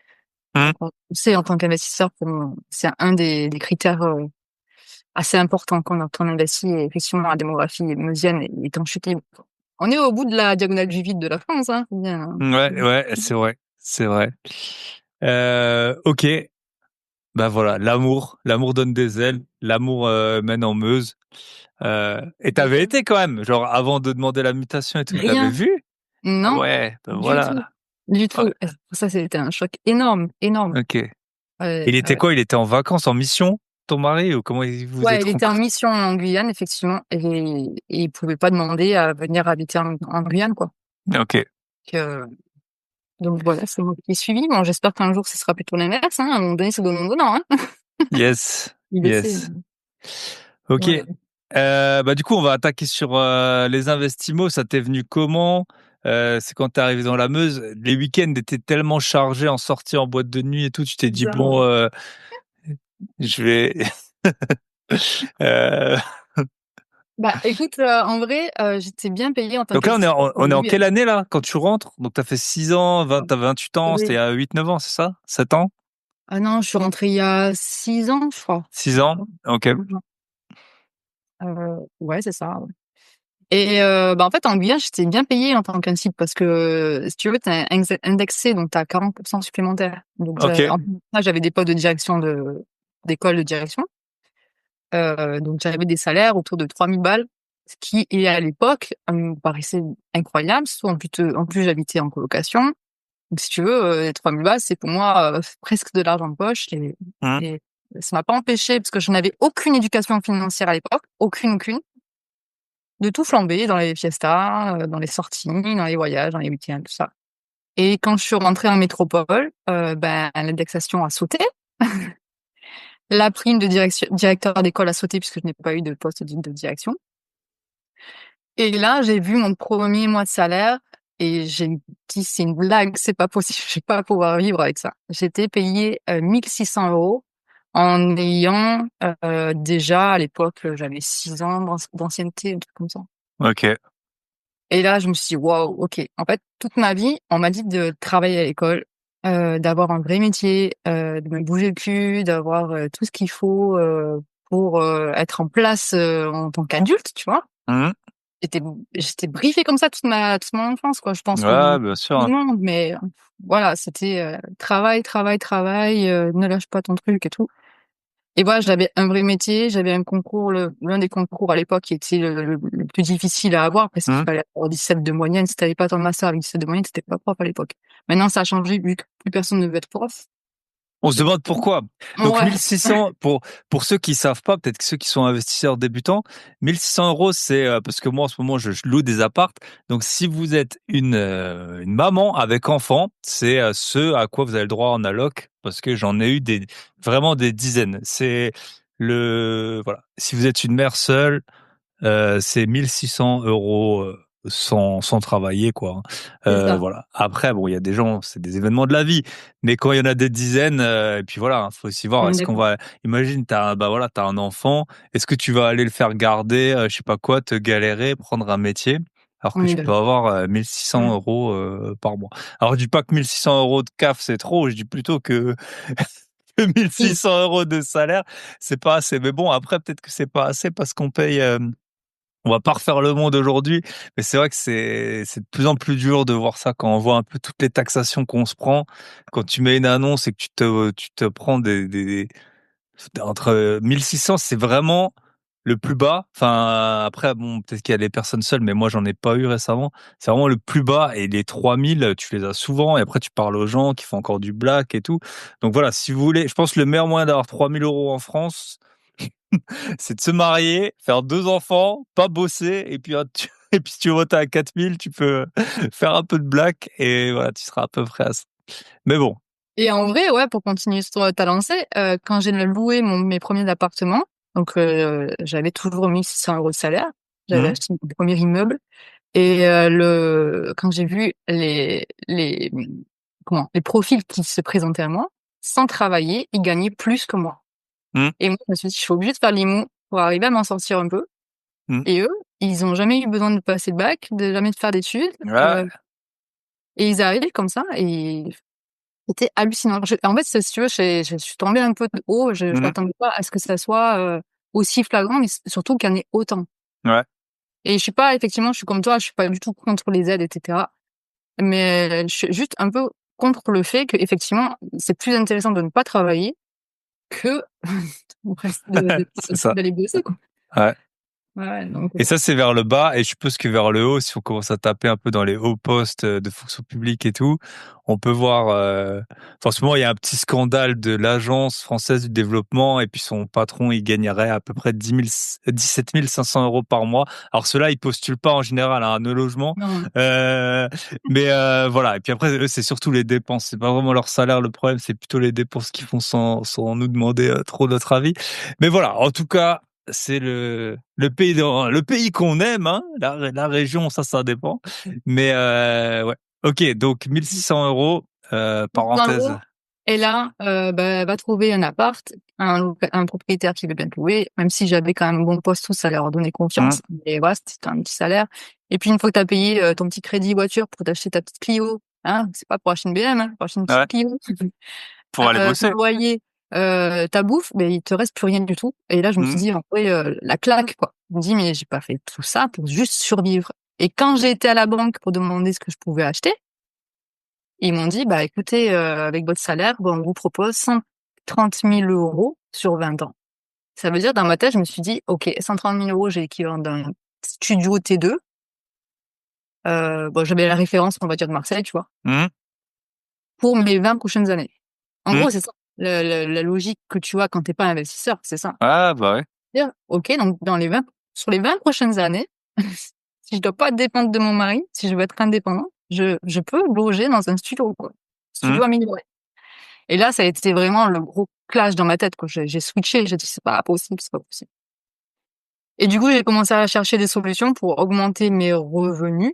Mmh. On sait en tant qu'investisseur que c'est un des critères assez importants quand on investit. Et effectivement, la démographie mosienne est en chute libre. On est au bout de la diagonale du vide de la France, hein. Bien. Ouais, c'est vrai, c'est vrai. Ok, bah voilà, l'amour donne des ailes, l'amour mène en Meuse. Et t'avais été quand même, genre avant de demander la mutation et tout, t'avais Rien, vu? Ah non, ouais, bah du tout, voilà. du Ouais, tout. Ça, c'était un choc énorme, énorme. ok. Ouais, Il était ouais. quoi? Il était en vacances, en mission, ton mari, ou comment vous vous Ouais, êtes il était en rencontrés? mission en Guyane, effectivement, et il pouvait pas demander à venir habiter en Guyane, quoi. Ok. Que Donc voilà, c'est moi qui ai suivi. Bon, j'espère qu'un jour, ce sera plutôt l'inverse, hein. À un moment donné, c'est donnant-donnant, hein. Yes, Il le sait. yes. Ok. Voilà. Bah du coup, on va attaquer sur les investissements. Ça t'est venu comment? C'est quand t'es arrivé dans la Meuse, les week-ends étaient tellement chargés en sortie en boîte de nuit et tout. Tu t'es dit Bizarre. bon, je vais. euh, Bah, écoute, en vrai, j'étais bien payée en tant Donc là, qu'assistante au on est en début, hein. quelle année là quand tu rentres? Donc t'as fait 6 ans, 20, t'as 28 ans, c'était il y Oui. a 8-9 ans, c'est ça? 7 ans? Ah non, je suis rentrée il y a 6 ans, je crois. 6 ans? Ok. Ouais, c'est ça, ouais. Et bah, en fait, en Guyane, j'étais bien payée en tant qu'INSIP parce que, si tu veux, tu es indexé, donc tu as 40% supplémentaires. Donc Ok. en plus de ça, j'avais des postes de direction d'école de direction. Donc j'avais des salaires autour de 3 000 balles, ce qui est à l'époque, me paraissait incroyable. Surtout en plus j'habitais en colocation. Donc si tu veux, les 3 000 balles, c'est pour moi, presque de l'argent de poche Mmh. et ça m'a pas empêché parce que je n'avais aucune éducation financière à l'époque, aucune, de tout flamber dans les fiestas, dans les sorties, dans les voyages, dans les week-ends, tout ça. Et quand je suis rentrée en métropole, ben, l'indexation a sauté. La prime de directeur d'école a sauté puisque je n'ai pas eu de poste de direction. Et là, j'ai vu mon premier mois de salaire et j'ai dit: «C'est une blague, c'est pas possible, je vais pas pouvoir vivre avec ça». J'étais payée 1 600 € en ayant, déjà à l'époque, j'avais 6 ans d'ancienneté, un truc comme ça. Ok. Et là, je me suis dit: «Waouh, OK». En fait, toute ma vie, on m'a dit de travailler à l'école, d'avoir un vrai métier, de me bouger le cul, d'avoir, tout ce qu'il faut, pour, être en place, en tant qu'adulte, tu vois? Mmh. J'étais j'étais briefée comme ça toute mon enfance, quoi. Je pense comme Ouais, bien sûr, tout hein. le monde, mais voilà, c'était, travail, travail, travail, ne lâche pas ton truc et tout. Et voilà, j'avais un vrai métier, j'avais un concours, l'un des concours à l'époque qui était le plus difficile à avoir parce qu'il Mmh. fallait avoir 17 de moyenne. Si tu avais pas ton master avec 17 de moyenne, tu étais pas prof à l'époque. Maintenant, ça a changé vu que plus personne ne veut être prof. On se demande pourquoi. Donc Ouais, 1600 pour ceux qui savent pas, peut-être que ceux qui sont investisseurs débutants, 1600 € c'est parce que moi en ce moment je loue des apparts. Donc si vous êtes une maman avec enfant, c'est ce à quoi vous avez le droit en alloc parce que j'en ai eu vraiment des dizaines. C'est le voilà. Si vous êtes une mère seule, c'est 1600 € sans travailler quoi, hein. c'est ça. Voilà. Après bon, il y a des gens, c'est des événements de la vie, mais quand il y en a des dizaines, et puis voilà, hein, faut aussi voir On est est-ce qu'on d'accord. va imagine bah voilà, t'as un enfant, est-ce que tu vas aller le faire garder, je sais pas quoi, te galérer, prendre un métier, alors On que est tu peux d'accord. avoir 1600 Mmh. € par mois. Alors je dis pas que 1600 € de CAF c'est trop, je dis plutôt que que Oui. 1600 € de salaire, c'est pas assez. Mais bon, après peut-être que c'est pas assez parce qu'on paye, on va pas refaire le monde aujourd'hui, mais c'est vrai que c'est de plus en plus dur de voir ça quand on voit un peu toutes les taxations qu'on se prend. Quand tu mets une annonce et que tu te prends entre 1600, c'est vraiment le plus bas. Enfin, après, bon, peut-être qu'il y a des personnes seules, mais moi, j'en ai pas eu récemment. C'est vraiment le plus bas et les 3000, tu les as souvent et après, tu parles aux gens qui font encore du black et tout. Donc voilà, si vous voulez, je pense que le meilleur moyen d'avoir 3000 € en France, c'est de se marier, faire 2 enfants, pas bosser et puis, et puis si tu veux monter à 4000, tu peux faire un peu de black et voilà, tu seras à peu près à ça. Mais bon. Et en vrai, ouais, pour continuer sur ta lancée, quand j'ai loué mes premiers appartements, donc j'avais toujours 1 600 € de salaire. J'avais Mmh. acheté mon premier immeuble et quand j'ai vu les profils qui se présentaient à moi, sans travailler, ils gagnaient plus que moi. Mmh. Et moi, je me suis dit: «Je suis obligée de faire l'IMO pour arriver à m'en sortir un peu». Mmh. Et eux, ils ont jamais eu besoin de passer le bac, de jamais de faire d'études, Ouais. et ils arrivent comme ça et c'était hallucinant. En fait, si tu veux, je suis tombée un peu de haut, je Mmh. m'attendais pas à ce que ça soit, aussi flagrant, mais surtout qu'il y en ait autant. Ouais. Et je suis pas effectivement, je suis comme toi, je suis pas du tout contre les aides et cetera. Mais je suis juste un peu contre le fait qu'effectivement, c'est plus intéressant de ne pas travailler que de C'est ça. d'aller bosser, quoi. Ouais. Ouais, donc Et ça, c'est vers le bas. Et je suppose que vers le haut, si on commence à taper un peu dans les hauts postes de fonction publique et tout, on peut voir, forcément, il y a un petit scandale de l'Agence française du développement et puis son patron, il gagnerait à peu près 17 500 euros par mois. Alors ceux-là, ils postulent pas en général à un logement. non. Mais voilà. Et puis après, eux, c'est surtout les dépenses. C'est pas vraiment leur salaire le problème, c'est plutôt les dépenses qu'ils font sans nous demander trop notre avis. Mais voilà. En tout cas, c'est le pays qu'on aime, hein. La région, ça dépend. Mais ouais. Ok, donc 1600 euros. Dans le Parenthèse. gros, et là, va trouver un appart, un propriétaire qui veut bien te louer, même si j'avais quand même un bon poste, tout ça leur donnait Mmh. confiance. Et voilà, c'était un petit salaire. Et puis une fois que tu as payé ton petit crédit voiture pour t'acheter ta petite Clio, hein, c'est pas pour acheter une BM, hein, pour acheter une petite Ouais. Clio. Pour aller Ton bosser. loyer, ta bouffe, ben il te reste plus rien du tout. Et là, je me suis Mmh. dit, en vrai, la claque, quoi. Je me dis, mais j'ai pas fait tout ça pour juste survivre. Et quand j'ai été à la banque pour demander ce que je pouvais acheter, ils m'ont dit: «Bah, écoutez, avec votre salaire, bon, on vous propose 130 000 € sur 20 ans». Ça veut dire, dans ma tête, je me suis dit: «OK, 130 000 €, j'ai l'équivalent d'un studio T2». Bon, j'avais la référence, on va dire, de Marseille, tu vois? Mmh. Pour mes 20 prochaines années. En Mmh. gros, c'est ça, le la logique que tu as quand tu es pas investisseur, c'est ça. Ah bah ouais. Dire: «OK, donc sur les 20 prochaines années, si je dois pas dépendre de mon mari, si je veux être indépendant, je peux loger dans un studio, quoi. Mmh. Studio amélioré». Et là, ça a été vraiment le gros clash dans ma tête, quoi. J'ai switché, j'ai dit: «C'est pas possible, c'est pas possible». Et du coup, j'ai commencé à chercher des solutions pour augmenter mes revenus,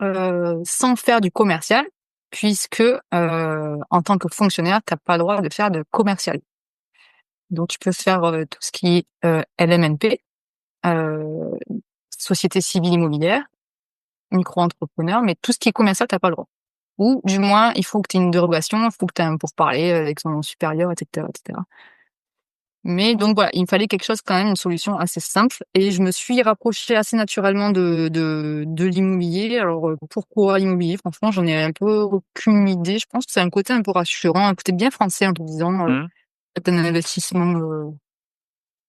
sans faire du commercial, puisque, en tant que fonctionnaire, tu as pas le droit de faire de commercial. Donc tu peux faire, tout ce qui est, LMNP, heu, société civile immobilière, micro-entrepreneur, mais tout ce qui est commercial, tu as pas le droit. Ou du moins, il faut que tu aies une dérogation, il faut que tu aies un pourparler avec son supérieur et cetera et cetera. Mais donc voilà, il me fallait quelque chose quand même, une solution assez simple et je me suis rapprochée assez naturellement de l'immobilier. Alors, pourquoi l'immobilier? Franchement, j'en ai un peu aucune idée. Je pense que c'est un côté un peu rassurant, un côté bien français en te disant, Mmh. c'est un investissement,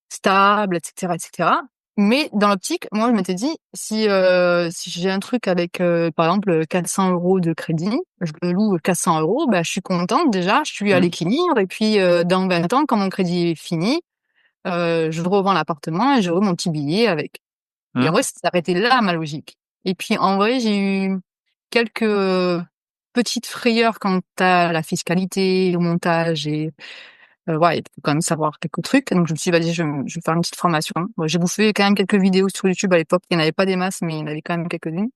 stable et cetera et cetera. Mais dans l'optique, moi, je m'étais dit: si j'ai un truc avec, par exemple, 400 € de crédit, je le loue 400 €, bah, je suis contente déjà, je suis à Mmh. l'équilibre et puis, dans 20 ans, quand mon crédit est fini, je revends l'appartement et j'aurai mon petit billet avec. Et en Mmh. vrai, ça s'arrêtait là ma logique. Et puis en vrai, j'ai eu quelques, petites frayeurs quant à la fiscalité, le montage et voilà, il faut quand même savoir quelques trucs. Donc je me suis dit: «Vas-y, je vais faire une petite formation». Bon, j'ai bouffé quand même quelques vidéos sur YouTube à l'époque, il y en avait pas des masses, mais il y en avait quand même quelques-unes.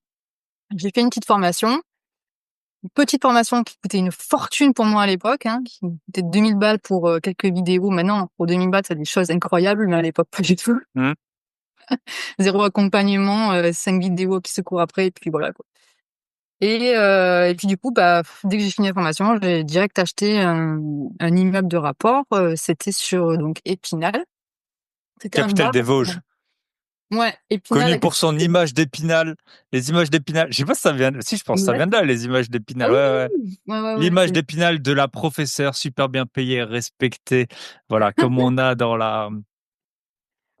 J'ai fait une petite formation qui coûtait une fortune pour moi à l'époque, hein, qui me coûtait 2 000 balles pour, quelques vidéos. Maintenant, pour 2 000 balles, tu as des choses incroyables, mais à l'époque, pas du tout. Mmh. 0 accompagnement, 5 vidéos qui se courent après et puis voilà, quoi. Et puis du coup, bah, dès que j'ai fini la formation, j'ai direct acheté un immeuble de rapport, c'était sur, donc Épinal. C'était un Capitale bar. des Vosges. Ouais, Connu Épinal. pour son image d'Épinal. Les images d'Épinal. Je sais pas si ça vient si je pense que ça Ouais. vient de là, les images Ah d'Épinal. oui, Ouais, ouais. oui, oui. Ouais, ouais, ouais, L'image c'est d'Épinal de la professeure super bien payée, respectée. Voilà, comme on a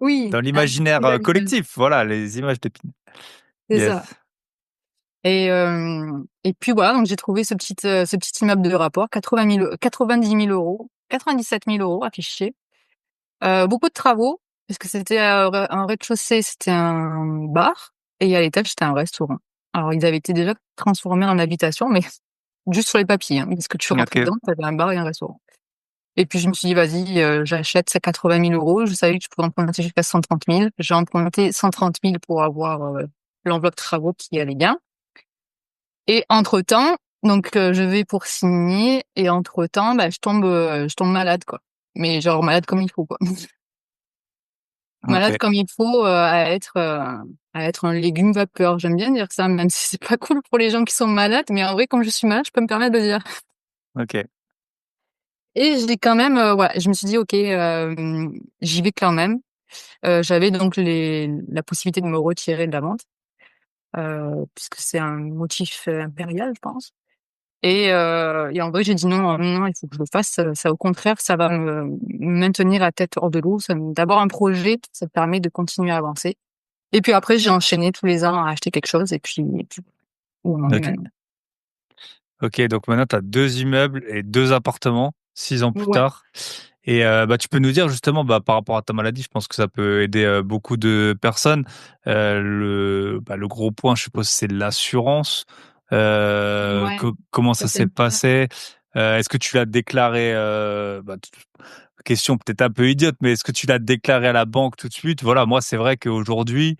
oui, dans ah, l'imaginaire c'est belle image. collectif. Voilà, les images d'Épinal. C'est Yes. ça. Et puis voilà, donc j'ai trouvé ce petit immeuble de rapport, 90 000 €, 97 000 € affichés. Beaucoup de travaux, parce que c'était, un rez-de-chaussée, c'était un bar et à l'étage, c'était un restaurant. Alors ils avaient été déjà transformés en habitation, mais juste sur les papiers, hein, parce que tu rentrais OK. dedans, tu avais un bar et un restaurant. Et puis je me suis dit: «Vas-y, j'achète ces 80 000 €». Je savais que je pouvais emprunter jusqu'à 130 000. J'ai emprunté 130 000 pour avoir, l'enveloppe travaux qui allait bien. Et entre-temps, donc je vais pour signer et entre-temps, bah, je tombe malade, quoi. Mais genre malade comme il faut, quoi. malade OK. comme il faut, à être un légume vapeur. J'aime bien dire ça, même si c'est pas cool pour les gens qui sont malades, mais en vrai, comme je suis malade, je peux me permettre de le dire. OK. Et j'ai quand même, voilà, je me suis dit: «OK, j'y vais quand même». J'avais donc la possibilité de me retirer de la vente, puisque c'est un motif, impérial, je pense. Et en vrai, j'ai dit: «Non, non, il faut que je le fasse, ça au contraire, ça va me maintenir la tête hors de l'eau, d'avoir un projet, ça te permet de continuer à avancer». Et puis après, j'ai enchaîné tous les ans à acheter quelque chose et puis où on en est OK. maintenant. OK, donc maintenant tu as 2 immeubles et 2 appartements, 6 ans plus Ouais, tard. Et tu peux nous dire justement, par rapport à ta maladie, je pense que ça peut aider, beaucoup de personnes. Le gros point, je suppose, c'est l'assurance. ouais, Comment ça ça c'est s'est passé? Est-ce que tu l'as déclaré, question peut-être un peu idiote, mais est-ce que tu l'as déclaré à la banque tout de suite? Voilà, moi, c'est vrai qu'aujourd'hui,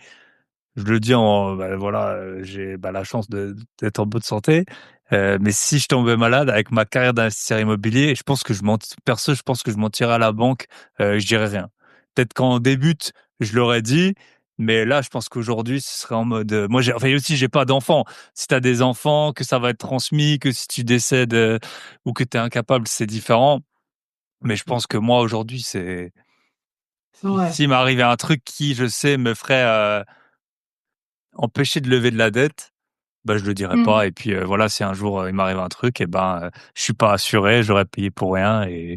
je le dis voilà, j'ai, la chance d'être en bonne santé, mais si je tombais malade avec ma carrière d'investisseur immobilier, je pense que je pense que je mentirais à la banque, je dirais rien. Peut-être qu'en débute, je l'aurais dit, mais là, je pense qu'aujourd'hui, ce serait en mode, moi j'ai enfin aussi j'ai pas d'enfants. Si tu as des enfants, que ça va être transmis, que si tu décèdes, ou que tu es incapable, c'est différent. Mais je pense que moi aujourd'hui, c'est si ouais. s'il m'arrivait un truc qui, je sais, me ferait, empêcher de lever de la dette, je le dirais Mmh. pas et puis, voilà, si un jour, il m'arrive un truc je suis pas assuré, j'aurais payé pour rien et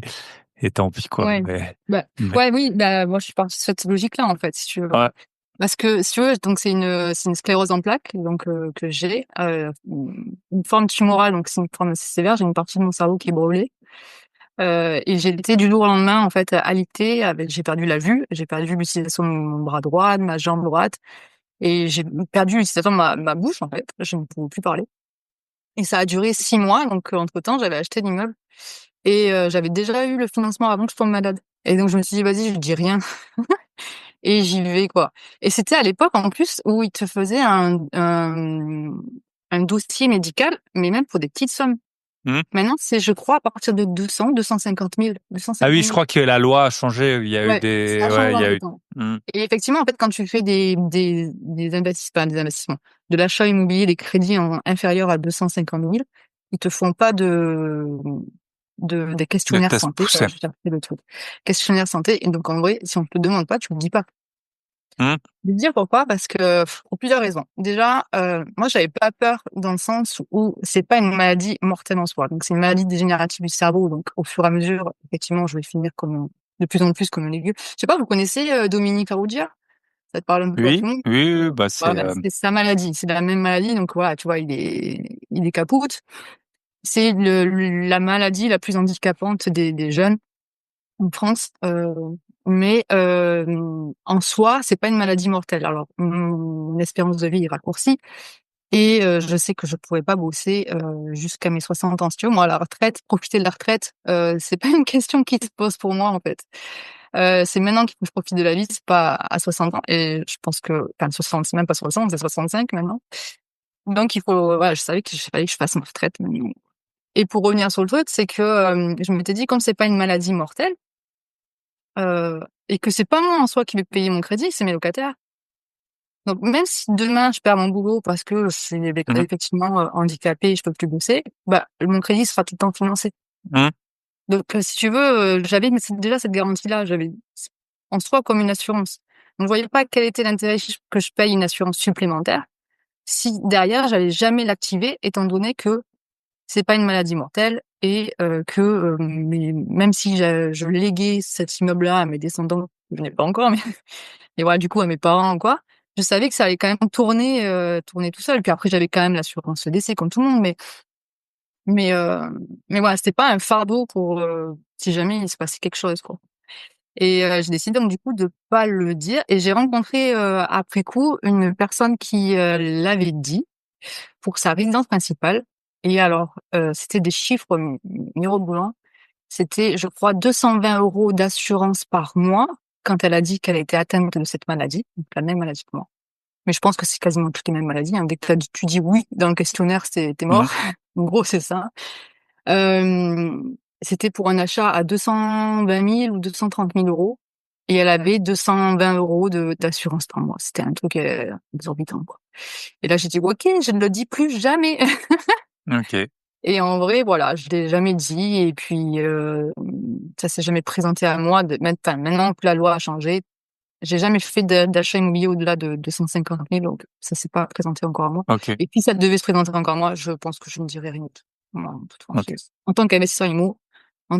tant pis quoi, Ouais. Bah, mais ouais, oui, bah, moi, je suis partie de cette logique-là, en fait, si tu veux. ouais. Parce que, si tu veux, donc c'est une sclérose en plaques, donc que j'ai, une forme tumorale, donc c'est une forme assez sévère. J'ai une partie de mon cerveau qui est brûlée, et j'ai été du jour au lendemain, en fait, alitée avec j'ai perdu la vue, j'ai perdu l'utilisation de mon bras droit, de ma jambe droite et j'ai perdu l'utilisation de ma bouche, en fait. Je ne pouvais plus parler et ça a duré 6 mois, donc entre-temps, j'avais acheté l'immeuble et j'avais déjà eu le financement avant que je tombe malade et donc je me suis dit: «Vas-y, je dis rien». Et j'y vais, quoi. Et c'était à l'époque, en plus, où ils te faisaient un dossier médical, mais même pour des petites sommes. Mmh. Maintenant, c'est, je crois, à partir de 200-250 000, Ah 250 oui, je 000. crois que la loi a changé, il y a eu Ouais, ça des a changé ouais, il y a eu entre-temps. mmh, Et effectivement, en fait, quand tu fais des investissements, de l'achat immobilier, des crédits inférieurs à 250 000, ils te font pas des de questionnaires tests santé. Voilà, poussés. je cherchais le truc. Questionnaire santé. Et donc, en vrai, si on te le demande pas, tu le dis pas. Mmh, Je vais te dire pourquoi, parce que pour plusieurs raisons. Déjà, moi, j'avais pas peur dans le sens où c'est pas une maladie mortelle en soi. Donc, c'est une maladie dégénérative du cerveau. Donc, au fur et à mesure, effectivement, je vais finir comme de plus en plus comme un légume. Je sais pas, vous connaissez Dominique Farrugia? Ça te parle un peu à tout oui, le monde? oui, oui, c'est, Voilà, c'est sa maladie. C'est la même maladie. Donc, voilà, tu vois, il est capoute. C'est la maladie la plus handicapante des jeunes en France, mais en soi, c'est pas une maladie mortelle. Alors, mon espérance de vie est raccourcie et je sais que je pourrais pas bosser, jusqu'à mes 60 ans. Si tu veux, moi, la retraite, profiter de la retraite, c'est pas une question qui se pose pour moi, en fait. C'est maintenant qu'il faut que je profite de la vie, c'est pas à 60 ans et je pense que enfin 60, c'est même pas 60, c'est 65 maintenant. Donc il faut voilà, je savais qu'il fallait que je fasse ma retraite maintenant. Et pour revenir sur le truc, c'est que, je m'étais dit comme c'est pas une maladie mortelle, et que c'est pas moi en soi qui vais payer mon crédit, c'est mes locataires. Donc même si demain je perds mon boulot parce que je suis mmh, effectivement, handicapée et je peux plus bosser, mon crédit sera tout le temps financé. mmh, Donc si tu veux, j'avais déjà cette garantie-là, j'avais en soi comme une assurance. Donc je voyais pas quel était l'intérêt que je paye une assurance supplémentaire si derrière j'allais jamais l'activer étant donné que c'est pas une maladie mortelle et que, mais même si je léguais cet immeuble-là à mes descendants, je n'ai pas encore, mais et voilà, du coup, à mes parents ou quoi, je savais que ça allait quand même tourner tout seul. Puis après, j'avais quand même l'assurance décès comme tout le monde, mais heu, mais voilà, c'était pas un fardeau pour, si jamais il se passait quelque chose, quoi. Et j'ai décidé donc du coup de pas le dire et j'ai rencontré, après coup, une personne qui, l'avait dit pour sa résidence principale. Et alors, c'était des chiffres mirobolants. C'était, je crois, 220 € d'assurance par mois quand elle a dit qu'elle était atteinte de cette maladie, donc la même maladie que moi. Mais je pense que c'est quasiment toutes les mêmes maladies, hein. Dès que tu dis «oui» dans le questionnaire, tu mmh, mort. En gros, c'est ça. C'était pour un achat à 220 000 ou 230 000 €. et elle avait 220 € d'assurance par mois. C'était un truc exorbitant, quoi. Et là, j'ai dit, ok, je ne le dis plus jamais. Ok. Et en vrai, voilà, je l'ai jamais dit. Et puis, ça s'est jamais présenté à moi. Enfin, maintenant que la loi a changé, j'ai jamais fait d'achat immobilier au-delà de 250 000, donc ça s'est pas présenté encore à moi. Ok. Et si ça devait se présenter encore à moi, je pense que je ne dirais rien d'autre. Voilà, en toute Ok. franchise. En tant qu'investisseur immo, dans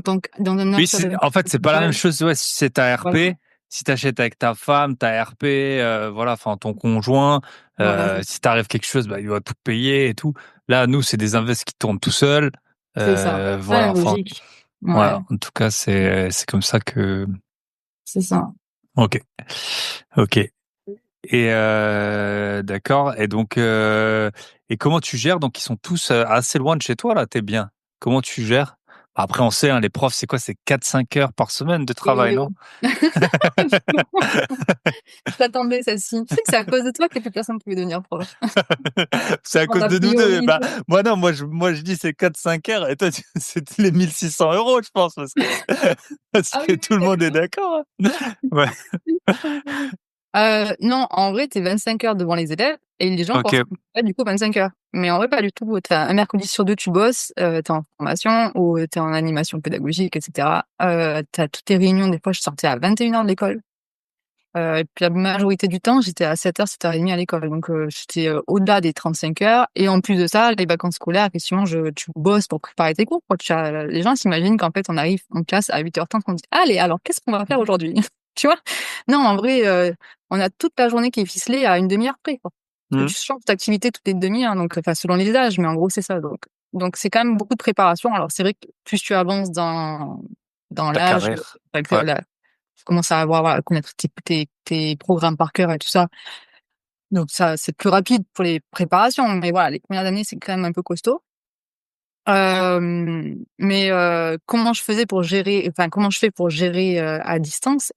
un Oui, achat de en fait, c'est pas la même chose. Ouais, si c'est ta voilà, RP, si t'achètes avec ta femme, ta RP, voilà, enfin ton conjoint, voilà, c'est si t'arrive quelque chose, bah il va tout payer et tout. Là, nous, c'est des invests qui tournent tout seuls. ça. Voilà, Ah, enfin, logique. Ouais, voilà. En tout cas, c'est comme ça que. c'est ça. Ok, ok. Et d'accord. Et donc, et comment tu gères? Donc, ils sont tous assez loin de chez toi là. T'es bien. Comment tu gères? Après, on sait, hein, les profs, c'est quoi? C'est 4-5 heures par semaine de travail, Et non? je l'attendais, celle-ci. Tu sais que c'est à cause de toi que plus personne ne pouvait devenir prof. C'est à On cause a de nous deux. Bah, priorisé. moi non, moi je dis c'est 4-5 heures et toi c'était les 1 600 € je pense parce Ah que oui, tout le oui, monde est d'accord. Hein. Ouais. d'accord. Non, en vrai, t'es 25 heures devant les élèves et les gens Ok. pensent que tu fais du coup 25 heures. Mais en vrai, pas du tout. T'as un mercredi sur deux, tu bosses, t'es en formation ou t'es en animation pédagogique, etc. T'as toutes tes réunions. Des fois, je sortais à 21 heures de l'école. Et puis la majorité du temps, j'étais à 7 heures, 7h30 à l'école. Donc, j'étais au-delà des 35 heures. Et en plus de ça, les vacances scolaires, effectivement, tu bosses pour préparer tes cours, quoi. Les gens s'imaginent qu'en fait, on arrive en classe à 8h30, on dit, allez, alors, qu'est-ce qu'on va faire aujourd'hui? Tu vois? Non, en vrai, on a toute la journée qui est ficelée à une demi-heure près, quoi. Parce que Mhm. tu changes d'activité toutes les demi-heures, donc, enfin, selon les âges, mais en gros, c'est ça. Donc, c'est quand même beaucoup de préparation. Alors, c'est vrai que plus tu avances dans Ta l'âge, carrière. avec Ouais. tu commences à voilà, connaître tes programmes par cœur et tout ça. Donc ça, c'est plus rapide pour les préparations. Mais voilà, les premières années, c'est quand même un peu costaud. Mais comment je fais pour gérer à distance?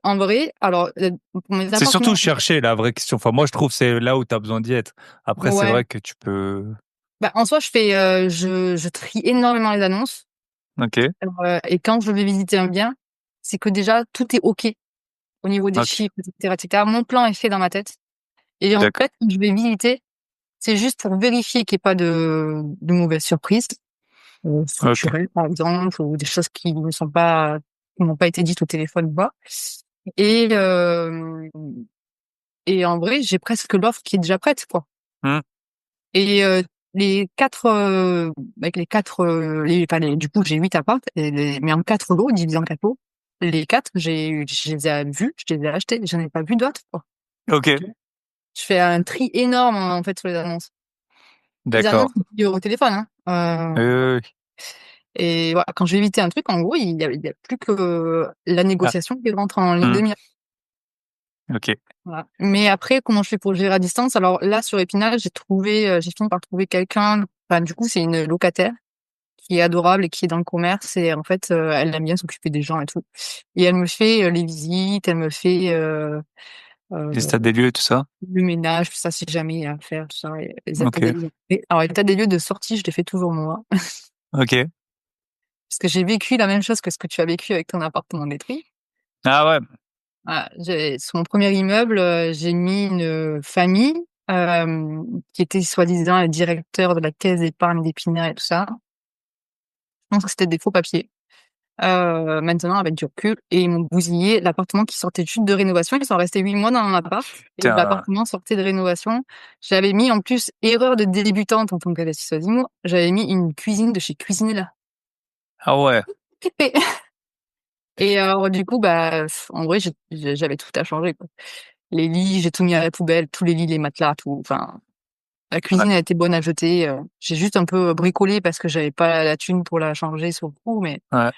En vrai, alors, pour mes C'est surtout appartements, chercher la vraie question. Enfin moi je trouve c'est là où tu as besoin d'y être. Après c'est ouais, vrai que tu peux. bah, en soi, je trie énormément les annonces. Ok. Et quand je vais visiter un bien, c'est que déjà tout est OK au niveau des Ok. chiffres, et cetera. Mon plan est fait dans ma tête. Et en D'accord. fait, quand je vais visiter, c'est juste pour vérifier qu'il y ait pas de mauvaises surprises, Ok. structurelles, par exemple, ou des choses qui n'ont pas été dites au téléphone ou pas. Et, et en vrai, j'ai presque l'offre qui est déjà prête, quoi. Mhm. Et, les quatre, avec les quatre, enfin, du coup, j'ai 8 apparts, mais en 4 lots, divisés en 4 lots. Les 4, je les ai vus, je les ai achetés, j'en ai pas vu d'autres, quoi. Ok. Je fais un tri énorme, en fait, sur les annonces. Les annonces, D'accord. au téléphone, hein. Euh, Et voilà, quand je vais éviter un truc, en gros, il y a plus que la ah. négociation qui rentre en ligne de Mhm. mire. Ok. Voilà. Mais après, comment je fais pour gérer à distance? Alors là, sur Épinal, j'ai fini par trouver quelqu'un. Enfin, du coup, c'est une locataire qui est adorable et qui est dans le commerce. Et en fait, elle aime bien s'occuper des gens et tout. Et elle me fait les visites, elle me fait Les euh, états des lieux et tout ça. le ménage, tout ça, si jamais il y a à faire, tout ça, et les états des Ok. lieux. Alors, l'état des lieux de sortie, je les fais toujours moi. Ok. Parce que j'ai vécu la même chose que ce que tu as vécu avec ton appartement détruit. Ah ouais. Voilà, sur mon premier immeuble, j'ai mis une famille, qui était soi-disant le directeur de la caisse d'épargne d'Épinal et tout ça. Je pense que c'était des faux papiers. Maintenant, avec du recul, et ils m'ont bousillé l'appartement qui sortait juste de rénovation. Ils sont restés 8 mois dans l'appart et Putain. l'appartement sortait de rénovation. J'avais mis, en plus, erreur de débutante en tant qu'investisseuse IMO, j'avais mis une cuisine de chez Cuisinella. Ah ouais. Et alors, du coup, bah, en vrai, j'avais tout à changer, quoi. Les lits, j'ai tout mis à la poubelle, tous les lits, les matelas, tout. Enfin, la Ouais. cuisine a été bonne à jeter. J'ai juste un peu bricolé parce que j'avais pas la thune pour la changer sur le coup, mais. Ouais.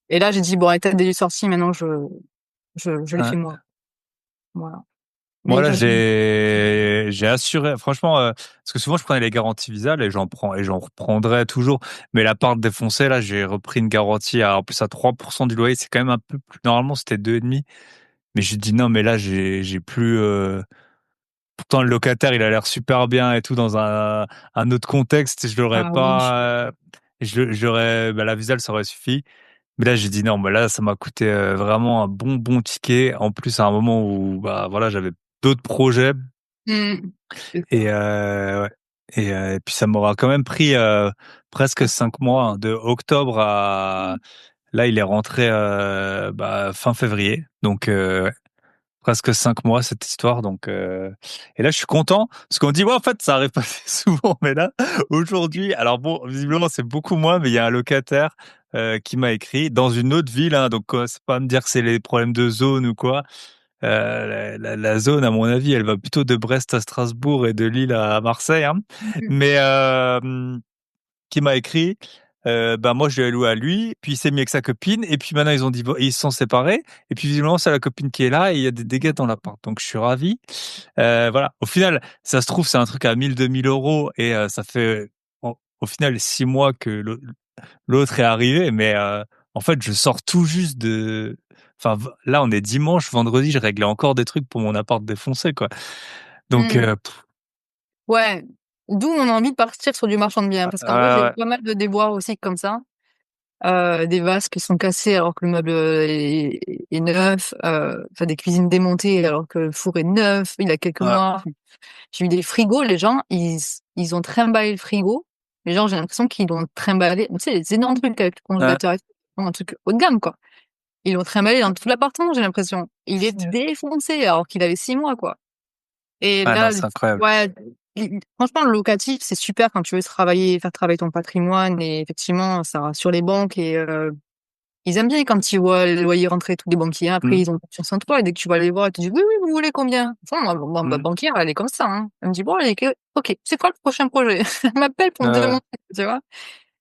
Et là, j'ai dit bon, état des lieux sortis, maintenant je l'ai Ouais. fait moi. Voilà. Moi Mais là ça, j'ai assuré franchement parce que souvent je prenais les garanties Visal et j'en reprendrai toujours mais l'appart défoncé là j'ai repris une garantie en plus à 3% du loyer c'est quand même un peu plus normalement c'était 2,5 mais j'ai dit non mais là j'ai plus pourtant le locataire il a l'air super bien et tout dans un autre contexte je l'aurais ah oui. pas la Visal ça aurait suffi Mais là, j'ai dit non, mais là, ça m'a coûté vraiment un bon ticket. En plus, à un moment où, bah voilà, j'avais d'autres projets Mmh. C'est et ça. ouais. Et puis ça m'aura quand même pris presque 5 mois, hein, de octobre à là, il est rentré fin février, donc ouais, presque 5 mois cette histoire. Donc et là, je suis content parce qu'on dit ouais, en fait, ça arrive pas souvent, mais là, aujourd'hui, alors bon, visiblement, c'est beaucoup moins, mais il y a un locataire qui m'a écrit dans une autre ville, hein, donc c'est pas à me dire que c'est les problèmes de zone ou quoi. La zone, à mon avis, elle va plutôt de Brest à Strasbourg et de Lille à Marseille, hein. Mmh. Mais qui m'a écrit, bah, moi, je l'ai loué à lui, puis il s'est mis avec sa copine et puis maintenant ils se sont séparés et puis visiblement, c'est la copine qui est là et il y a des dégâts dans l'appart. Donc je suis ravi. Voilà, au final, ça se trouve, c'est un truc à 1 000-2 000 € et ça fait au final 6 mois que l'autre est arrivé, mais en fait, je sors tout juste de enfin, là, on est dimanche, vendredi, je réglais encore des trucs pour mon appart défoncé, quoi. Donc Mmh. Ouais, d'où mon envie de partir sur du marchand de biens parce ouais, qu'en vrai, j'ai eu ouais. pas mal de déboires aussi comme ça. Des vases qui sont cassés alors que le meuble est neuf, enfin des cuisines démontées alors que le four est neuf, il a quelques Ouais. mois. J'ai eu des frigos, les gens, ils ont trimballé le frigo. Les gens, j'ai l'impression qu'ils l'ont trimballé, tu sais, les énormes trucs avec le Ouais. congélateur et tout, un truc haut de gamme, quoi. Ils l'ont trimballé dans tout l'appartement, j'ai l'impression. Il est défoncé alors qu'il avait 6 mois, quoi. Et Ah non, là, c'est incroyable. ouais, franchement, le locatif, c'est super quand tu veux faire travailler ton patrimoine et effectivement, ça rassure les banques et ils aiment bien quand ils voient le loyer rentrer, tous les banquiers. Après, Mmh. ils ont confiance en toi et dès que tu vas les voir, ils te disent: «Oui, oui, vous voulez combien?» Enfin, moi, ma Mmh. banquière, elle est comme ça, hein. Elle me dit: «Bon, allez, OK, c'est quoi le prochain projet?» Elle m'appelle pour me Ouais, demander, tu vois?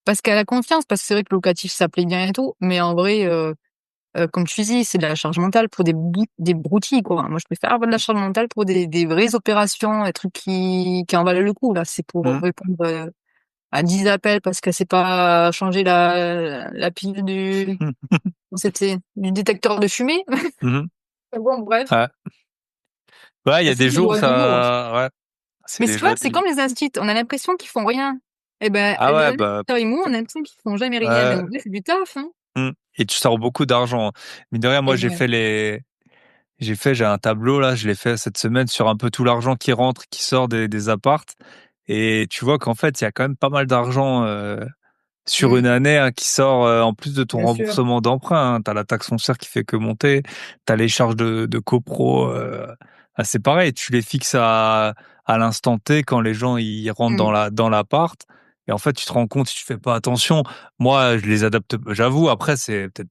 Parce qu'elle a confiance, parce que c'est vrai que le locatif, ça plaît bien et tout, mais en vrai, comme tu dis, c'est de la charge mentale pour des broutilles, quoi. Moi, je préfère avoir de la charge mentale pour des vraies opérations, des trucs qui en valent le coup. Là, c'est pour mmh. répondre, à 10 appels parce qu'elle sait pas changer la pile c'était du détecteur de fumée. Mmh. Bon, bref, Ouais. Ouais, il y a c'est des du jours où jour au jour. ça ouais, c'est Mais des tu vois, joies c'est de comme les instituts, on a l'impression qu'ils font rien. Et ben, ah les ouais, bah, administrateurs IMO, on a l'impression qu'ils font jamais rien, mais en vrai, c'est du taf, hein. mmh et tu sors beaucoup d'argent. Mine de rien, moi, Et ouais. j'ai un tableau là, je l'ai fait cette semaine sur un peu tout l'argent qui rentre, qui sort des apparts et tu vois qu'en fait, il y a quand même pas mal d'argent, sur une Mmh, année, hein, qui sort, en plus de ton bien sûr. remboursement d'emprunt, hein. Tu as la taxe foncière qui fait que monter, tu as les charges de copro, c'est pareil, tu les fixes à l'instant T quand les gens ils rentrent Mmh, dans l'appart et en fait, tu te rends compte si tu fais pas attention. Moi, je les adapte j'avoue, après c'est peut-être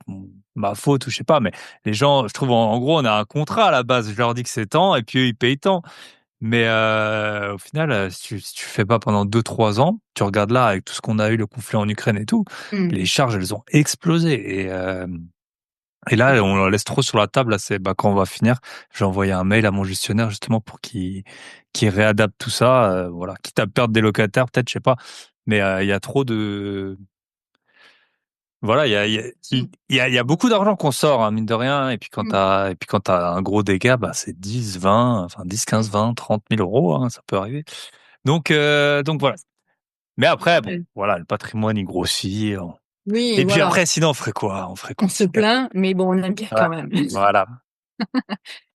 ma faute ou je sais pas, mais les gens, je trouve en gros, on a un contrat à la base. Je leur dis que c'est tant et puis eux, ils payent tant. Mais au final, si tu fais pas pendant 2-3 ans, tu regardes là avec tout ce qu'on a eu, le conflit en Ukraine et tout, mmh. les charges, elles ont explosé et là, on leur laisse trop sur la table. Là, c'est bah, quand on va finir, j'ai envoyé un mail à mon gestionnaire justement pour qu'il réadapte tout ça, voilà, quitte à perdre des locataires peut-être, je sais pas, mais il y a trop de voilà, il y a beaucoup d'argent qu'on sort, hein, mine de rien et puis quand Mmh, t'as un gros dégât, bah, c'est 10-20, enfin 10-15-20-30 000 €, hein, ça peut arriver. Donc voilà. Mais après, bon, ouais. voilà, le patrimoine, il grossit. Oui, Et puis voilà. après, sinon, on ferait quoi? On ferait On quoi se sinon? plaint, mais bon, on aime bien Ouais, quand même. voilà.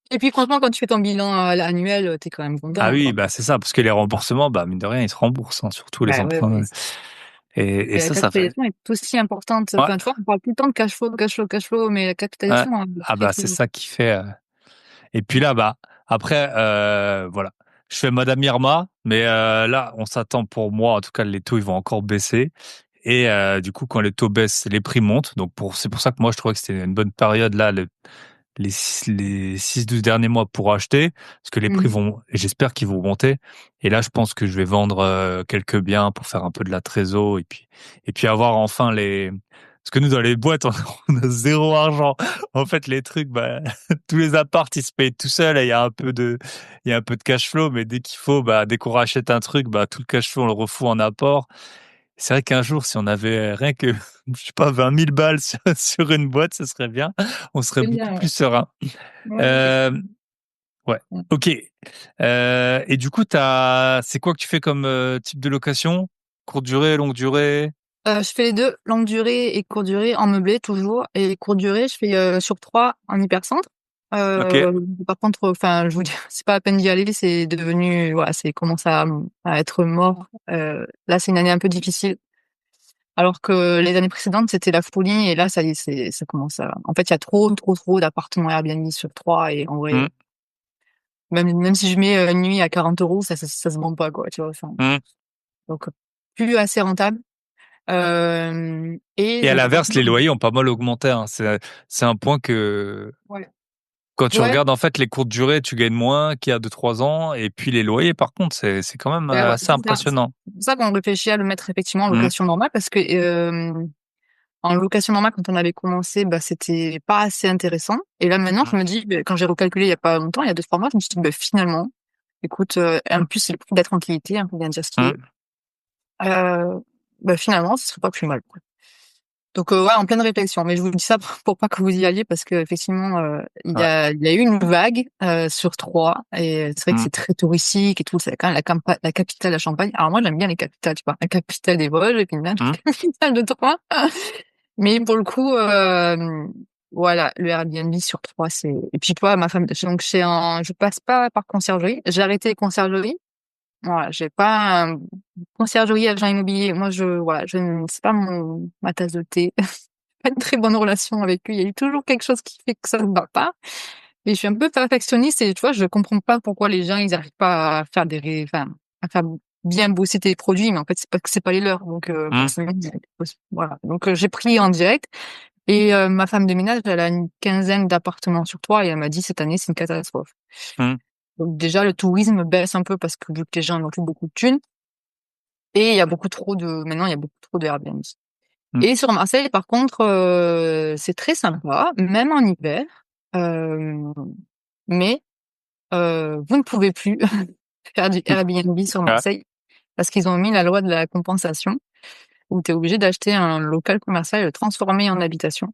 Et puis franchement, quand tu fais ton bilan, annuel, tu es quand même Ah content, oui, quoi. bah, c'est ça, parce que les remboursements, bah, mine de rien, ils se remboursent, hein, surtout les Bah, ouais, emprunts, ouais. et Et la ça, ça fait capitalisation est aussi importante. ouais, Enfin, tu vois, on parle tout le temps de cash flow, cash flow, cash flow, mais la ouais. capitalisation a Ah très bah, peu. c'est ça qui fait, et puis là, bah, après, voilà, je fais Madame Irma, mais là, on s'attend pour moi, en tout cas, les taux, ils vont encore baisser et du coup, quand les taux baissent, les prix montent, donc c'est pour ça que moi, je trouvais que c'était une bonne période là, les 6-12 derniers mois pour acheter, parce que les prix Mmh. vont, et j'espère qu'ils vont monter. Et là, je pense que je vais vendre quelques biens pour faire un peu de la trésor et puis avoir enfin parce que nous dans les boîtes on a zéro argent. En fait, les trucs, bah, tous les apparts ils se payent tout seuls. Et il y a un peu de cash flow, mais dès qu'on rachète un truc, bah tout le cash flow on le refout en apport. C'est vrai qu'un jour, si on avait rien que, je sais pas, 20 000 balles sur une boîte, ce serait bien. On serait C'est beaucoup bien, ouais. plus serein. Ouais, ouais. Euh, ouais. Mmh. Ok. Et du coup, c'est quoi que tu fais comme type de location? Courte durée, longue durée? Je fais les 2, longue durée et courte durée en meublé toujours. Et courte durée, je fais sur 3 en hypercentre. Ok. Par contre, enfin, je vous dis, c'est pas la peine d'y aller, c'est devenu, voilà, c'est commence à être mort. Là, c'est une année un peu difficile. Alors que les années précédentes, c'était la folie. Et là, ça y est, ça commence à. En fait, il y a trop d'appartements Airbnb sur 3. Et en vrai, Mm, même si je mets une nuit à 40 €, ça se vend pas, quoi, tu vois. Enfin, mm. donc, plus assez rentable. Et Et à je l'inverse, les loyers ont pas mal augmenté, hein. C'est un point que Ouais. quand tu Ouais, regardes en fait les courtes durées, tu gagnes moins qu'il y a 2-3 ans. Et puis les loyers, par contre, c'est quand même ouais, assez c'est impressionnant. pour ça qu'on réfléchit à le mettre effectivement en Mm, location normale parce que en location normale, quand on avait commencé, bah, c'était pas assez intéressant. Et là, maintenant, mm, je me dis, bah, quand j'ai recalculé il y a pas longtemps, il y a 2-3 mois, je me suis dit, bah, finalement, écoute, en plus, c'est le prix de la tranquillité, hein, faut bien dire ce qui est. mm. Euh, Bah, finalement, ce serait pas plus mal, quoi. Donc, ouais, en pleine réflexion. Mais je vous dis ça pour pas que vous y alliez parce que effectivement, Ouais. il y a eu une vague sur 3 et c'est vrai que Mm, c'est très touristique et tout. C'est quand même la capitale de la Champagne. Alors moi, j'aime bien les capitales, tu vois, la capitale des Vosges et puis même la mm. capitale de Troyes. Mais pour le coup, voilà, le Airbnb sur 3, c'est. Et puis toi, ma femme, donc je passe pas par conciergerie. J'ai arrêté les conciergeries. Voilà, j'ai pas conciergerie agent immobilier. Moi, voilà, c'est pas ma tasse de thé. Pas une très bonne relation avec lui. Il y a eu toujours quelque chose qui fait que ça ne va pas. Et je suis un peu perfectionniste et tu vois, je comprends pas pourquoi les gens, ils arrivent pas à faire enfin, à faire bien bosser tes produits, mais en fait, c'est pas que c'est pas les leurs. Donc, Mm. forcément, voilà. Donc, j'ai pris en direct. Et ma femme de ménage, elle a une quinzaine d'appartements sur 3 et elle m'a dit cette année, c'est une catastrophe. Mm. Donc, déjà, le tourisme baisse un peu parce que vu que les gens n'ont plus beaucoup de thunes et maintenant, il y a beaucoup trop de Airbnb. Mm. Et sur Marseille, par contre, c'est très sympa, même en hiver. Euh, mais vous ne pouvez plus faire du Airbnb sur Ouais. Marseille parce qu'ils ont mis la loi de la compensation où tu es obligé d'acheter un local commercial et le transformer en habitation.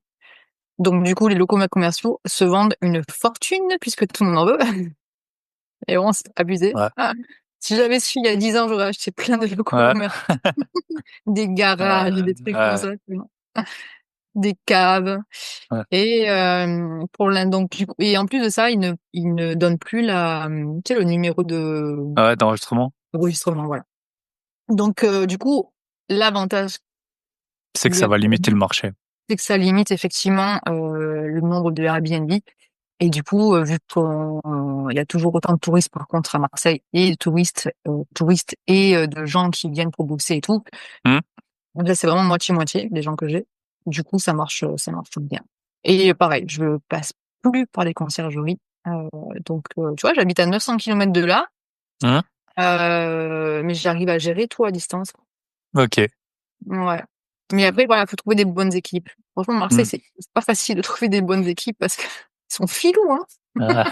Donc, du coup, les locaux commerciaux se vendent une fortune puisque tout le monde en veut. Et bon, c'est abusé. Ouais. Ah. Si j'avais su il y a 10 ans, j'aurais acheté plein de locaux Ouais. commerciaux, des garages, des trucs comme Ouais. ça, tu vois. Des caves. Ouais. Et donc et en plus de ça, il ne donne plus tu sais, le numéro de Ouais, d'enregistrement. enregistrement, voilà. Donc du coup, l'avantage C'est que qu'il y ça a va pour limiter le nous, marché. c'est que ça limite effectivement le nombre de Airbnb. Et du coup, vu qu'il y a toujours autant de touristes par contre à Marseille, et de touristes et de gens qui viennent pour bosser et tout, Mm. donc là c'est vraiment moitié-moitié les gens que j'ai. Du coup, ça marche bien. Et pareil, je passe plus par les conciergeries. Euh, donc, tu vois, j'habite à 900 kilomètres de là, Mm. mais j'arrive à gérer tout à distance. Ok. Ouais. Mais après, voilà, faut trouver des bonnes équipes. Franchement, Marseille, Mm. c'est pas facile de trouver des bonnes équipes parce qu'ils sont filous, hein. Ah.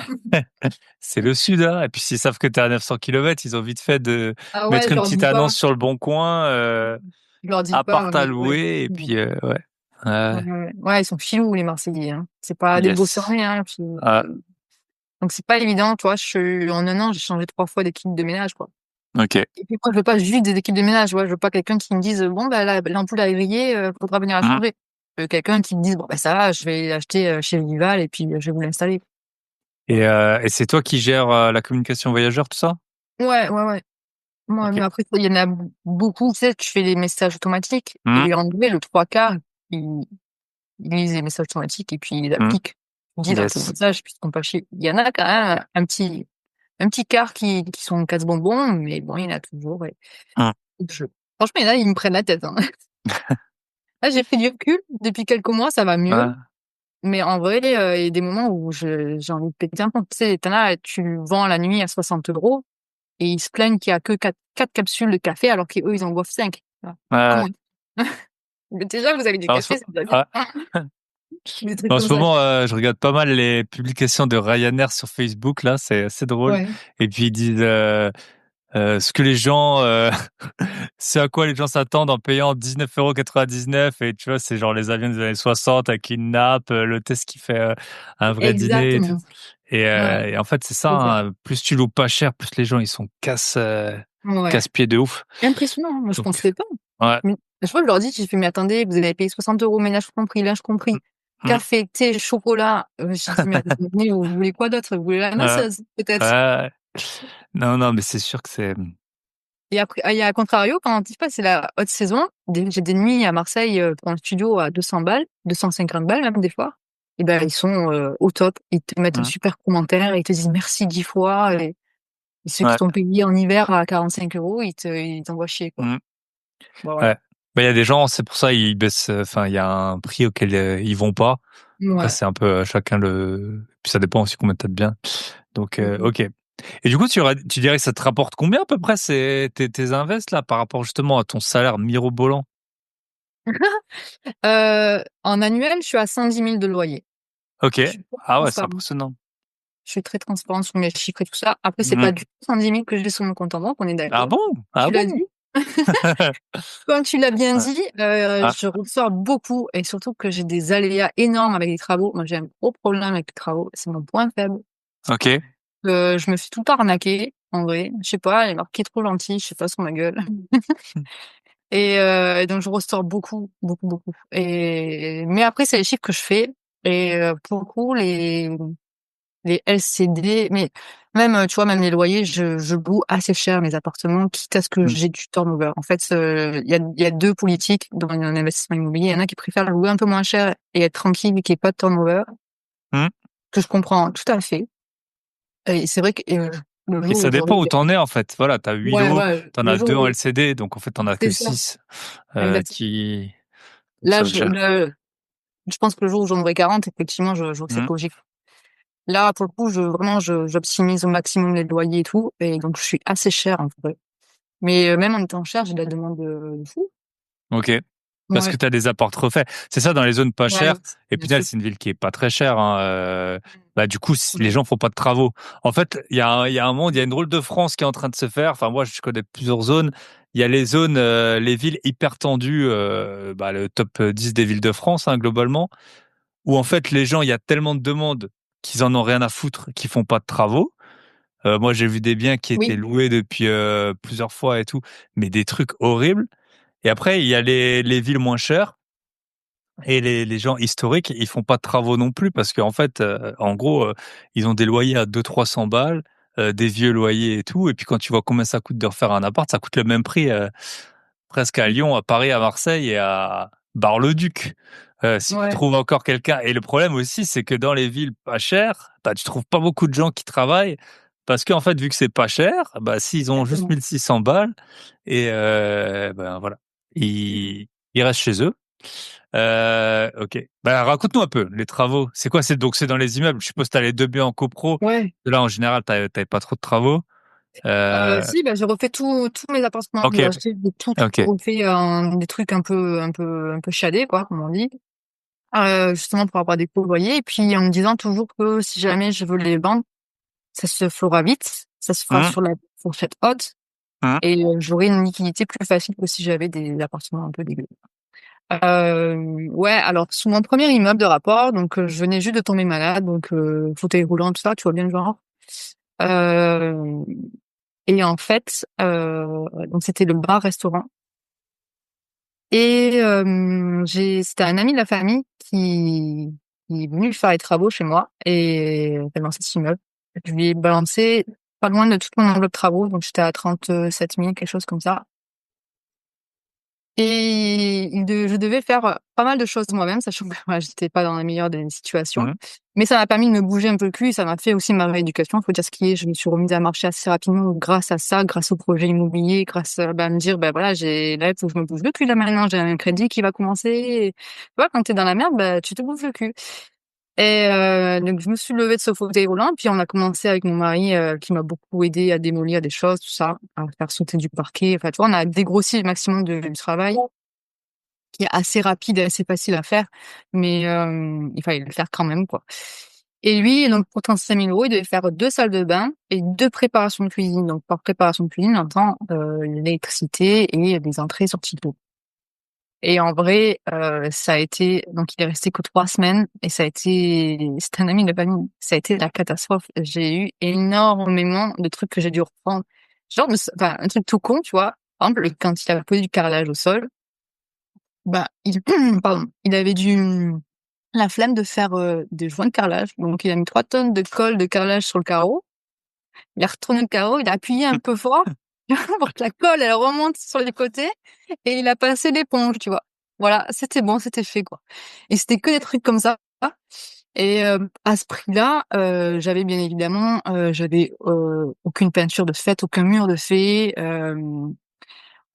C'est le sud, hein. Et puis s'ils savent que tu es à 900 kilomètres, ils ont vite fait de Ah ouais, mettre je une leur petite dis pas. annonce sur le bon coin, Je leur dis pas, appart à mais ouais. louer, et puis ouais. Ouais, Ouais. ouais. Ouais, ils sont filous, les Marseillais, hein. C'est pas des beaux Yes. soirées, hein. Ah, Donc, c'est pas évident, tu vois. En un an, j'ai changé 3 fois d'équipe de ménage, quoi. ok. Et puis moi, je veux pas juste des équipes de ménage, ouais. Je veux pas quelqu'un qui me dise, bon, bah, l'ampoule a grillé, faudra venir la Mm. changer. Je veux quelqu'un qui me dise, bon, bah, ça va, je vais l'acheter chez Vival et puis je vais vous l'installer. Et c'est toi qui gères la communication voyageur, tout ça? Ouais, ouais, ouais. Moi, Ok. mais après, il y en a beaucoup, tu sais, tu fais des messages automatiques. Mm. Et en vrai, le 3 quarts, ils lisent les messages automatiques et puis ils Mm. appliquent. Ils disent dans tes Yes. messages, puis ils pas chier. Il y en a quand même un petit quart qui sont casse-bonbons, mais bon, il y en a toujours. Et Mm. je... Franchement, il y en a, ils me prennent la tête, hein. Là, j'ai pris du recul. Depuis quelques mois, ça va mieux. Ouais. Mais en vrai, il y a des moments où j'ai envie de péter un plomb. Tu sais, t'en as, tu vends la nuit à 60 € et ils se plaignent qu'il y a que 4 capsules de café alors qu'eux, ils en boivent 5. Ouais. Comment? Mais déjà, vous avez du En ce, café, c'est déjà bien. ouais. Des trucs En comme ce ça. moment, je regarde pas mal les publications de Ryanair sur Facebook, là, c'est assez drôle. Ouais. Et puis ils disent ce que les gens, ce à quoi les gens s'attendent en payant 19,99 €. Et tu vois, c'est genre les avions des années 60 avec une nappe, l'hôtesse qui fait un vrai dîner et tout. Exactement. Ouais. Et en fait, c'est ça, C'est ça. hein, plus tu loues pas cher, plus les gens ils sont Ouais. casse-pieds de ouf. Impressionnant, hein. Moi, je Donc pensais pas. Ouais. Mais je crois que je leur dis, j'ai fait: «Mais attendez, vous allez payer 60 € ménage compris, linge compris, Mmh. café, thé, chocolat». J'ai dit: «Mais attendez, vous voulez quoi d'autre? Vous voulez la Ouais. masseuse peut-être?» Ouais. Non, non, mais c'est sûr que c'est Et après, il y a à contrario, quand je sais pas, c'est la haute saison, j'ai des nuits à Marseille, pour un studio à 200 balles, 250 balles même des fois. Et ben ils sont, au top. Ils te mettent un mmh, super commentaire, ils te disent merci 10 fois et ceux qui ouais, t'ont payé en hiver à 45 €, ils t'envoient chier, quoi. mmh, Bah, voilà. ouais. Bah, il y a des gens, c'est pour ça ils baissent, enfin, il y a un prix auquel, ils vont pas. Après, Ouais. c'est un peu, chacun le puis ça dépend aussi combien tu as de biens. Donc, Mmh mh. OK. Et du coup, tu dirais que ça te rapporte combien à peu près tes invests là, par rapport justement à ton salaire mirobolant? En annuel, je suis à 110 000 de loyer. OK. Je suis très Ah ouais, c'est transparente. impressionnant. Je suis très transparente sur mes chiffres et tout ça. Après, c'est pas Mmh. du tout 110 000 que j'ai sur mon compte en banque, on est Ah d'accord. bon? Ah Tu l'as bon? dit. Comme tu l'as bien Ouais. dit, Ah, je ressors beaucoup et surtout que j'ai des aléas énormes avec les travaux. Moi, j'ai un gros problème avec les travaux, c'est mon point faible. OK. Je me fais tout le temps arnaquer, en vrai. Je sais pas, il est marqué trop gentil, je sais pas sur ma gueule. Mmh. Et donc je ressors beaucoup, beaucoup, beaucoup. Mais après, c'est les chiffres que je fais et pour le coup, les LCD, mais même, tu vois, même les loyers, je loue assez cher mes appartements, quitte à ce que Mmh. j'ai du turnover. En fait, il y a 2 politiques dans un investissement immobilier. Il y en a qui préfèrent louer un peu moins cher et être tranquille et qu'il y ait pas de turnover, Mmh. que je comprends tout à fait. Et c'est vrai que, le Et jour ça où j'aurai dépend où t'en es en fait. Voilà, tu as 8 ouais, lots, ouais, tu en le as jour 2 en où LCD, donc en fait, tu en as que c'est ça, 6 exactement. qui Là, ça va être cher. je pense que le jour où j'en aurai 40, effectivement, je vois que c'est Mmh. logique. Là, pour le coup, vraiment, j'optimise au maximum les loyers et tout et donc je suis assez chère, en vrai. Mais même en étant chère, j'ai de la demande, de fou. OK. Parce que Ouais, tu as des apparts refaits. C'est ça dans les zones pas ouais, chères. bien Épinal, sûr. c'est une ville qui est pas très chère, hein, bah, du coup, les Ouais. gens font pas de travaux. En fait, il y a un monde, il y a une drôle de France qui est en train de se faire. Enfin, moi, je connais plusieurs zones. Il y a les zones, les villes hyper tendues, bah, le top 10 des villes de France, hein, globalement, où en fait, les gens, il y a tellement de demandes qu'ils en ont rien à foutre, qu'ils font pas de travaux. Moi, j'ai vu des biens qui étaient Oui, loués depuis, plusieurs fois et tout, mais des trucs horribles. Et après, il y a les villes moins chères et les gens historiques, ils font pas de travaux non plus parce qu'en fait, en gros, ils ont des loyers à 200-300 balles, des vieux loyers et tout. Et puis quand tu vois combien ça coûte de refaire un appart, ça coûte le même prix, presque à Lyon, à Paris, à Marseille et à Bar-le-Duc. Si tu ouais, trouves encore quelqu'un. Et le problème aussi, c'est que dans les villes pas chères, bah, tu trouves pas beaucoup de gens qui travaillent parce qu'en fait, vu que c'est pas cher, bah, s'ils ont juste exactement. 1 600 balles et ben, voilà, ils restent chez eux. OK. Bah, raconte-nous un peu les travaux. C'est quoi? C'est dans les immeubles. Je suppose que tu as les 2 biens en copro. Ouais. Là, en général, tu avais pas trop de travaux. Heu, Si, bah, j'ai refait tous mes appartements que j'ai OK, achetés, j'ai tout OK. refait en des trucs un peu shadés, quoi, comme on dit. Justement pour avoir des cours loyers et puis en me disant toujours que si jamais je veux les vendre, ça se fera vite, ça se fera Mmh, sur la fourchette haute mmh, et j'aurai une liquidité plus facile que si j'avais des appartements un peu dégueux. Ouais, alors sous mon premier immeuble de rapport, donc je venais juste de tomber malade, donc fauteuil roulant, tout ça, tu vois bien le genre? Hem Et en fait, donc c'était le bar-restaurant et c'était un ami de la famille qui est venu faire les travaux chez moi et dans cet immeuble. Je lui ai balancé pas loin de toute mon enveloppe travaux, donc j'étais à 37 000, quelque chose comme ça. Et je devais faire, pas mal de choses moi-même, sachant que voilà, j'étais pas dans la meilleure des situations. mmh. Mais ça m'a permis de me bouger un peu le cul, ça m'a fait aussi ma rééducation, faut dire ce qui est. Je me suis remise à marcher assez rapidement grâce à ça, grâce au projet immobilier, grâce, à me dire: «Bah, voilà, là, il faut que je me bouge le cul là maintenant, j'ai un crédit qui va commencer» et tu vois, quand tu es dans la merde, bah, tu te bouges le cul. Et donc je me suis levée de ce fauteuil roulant, puis on a commencé avec mon mari, qui m'a beaucoup aidé à démolir des choses, tout ça, à faire sauter du parquet. Enfin, tu vois, on a dégrossi le maximum du travail qui est assez rapide et assez facile à faire, mais il fallait le faire quand même, quoi. Et lui, donc pour 35 000 €, il devait faire 2 salles de bain et 2 préparations de cuisine. Donc par préparation de cuisine, on entend, l'électricité et les entrées-sorties d'eau. Et en vrai, ça a été donc il est resté que 3 semaines et c'était un ami de famille. Ça a été la catastrophe. J'ai eu énormément de trucs que j'ai dû reprendre. Genre enfin un truc tout con, tu vois? Par exemple, quand il a posé du carrelage au sol, bah, il pardon, il avait la flemme de faire, des joints de carrelage, donc il a mis 3 tonnes de colle de carrelage sur le carreau. Il a retourné le carreau, il a appuyé un peu fort pour que la colle, elle remonte sur les côtés et il a passé l'éponge, tu vois? Voilà, c'était bon, c'était fait, quoi et c'était que des trucs comme ça et à ce prix-là, j'avais bien évidemment, aucune peinture de faite, aucun mur de fait,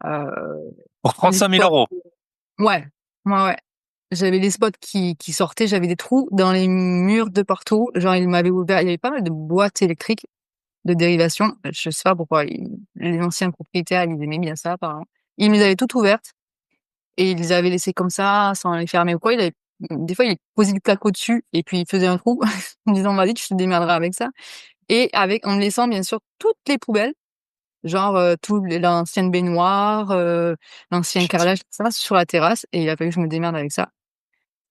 Pour les 35 000 spots euros. ouais, ouais, ouais. J'avais des spots qui sortaient, j'avais des trous dans les murs de partout. Genre, il m'avait ouvert il y avait pas mal de boîtes électriques de dérivation. Je sais pas pourquoi les anciens propriétaires, ils aimaient bien ça apparemment. Ils me les avaient toutes ouvertes et ils les avaient laissées comme ça, sans les fermer ou quoi. Des fois, il posait du placo dessus et puis il faisait un trou en me disant: «Vas-y, tu te démerderas avec ça» et en me laissant bien sûr toutes les poubelles, genre, tout l'ancienne baignoire, l'ancien Chut. carrelage, tout ça, sur la terrasse et il a fallu que je me démerde avec ça.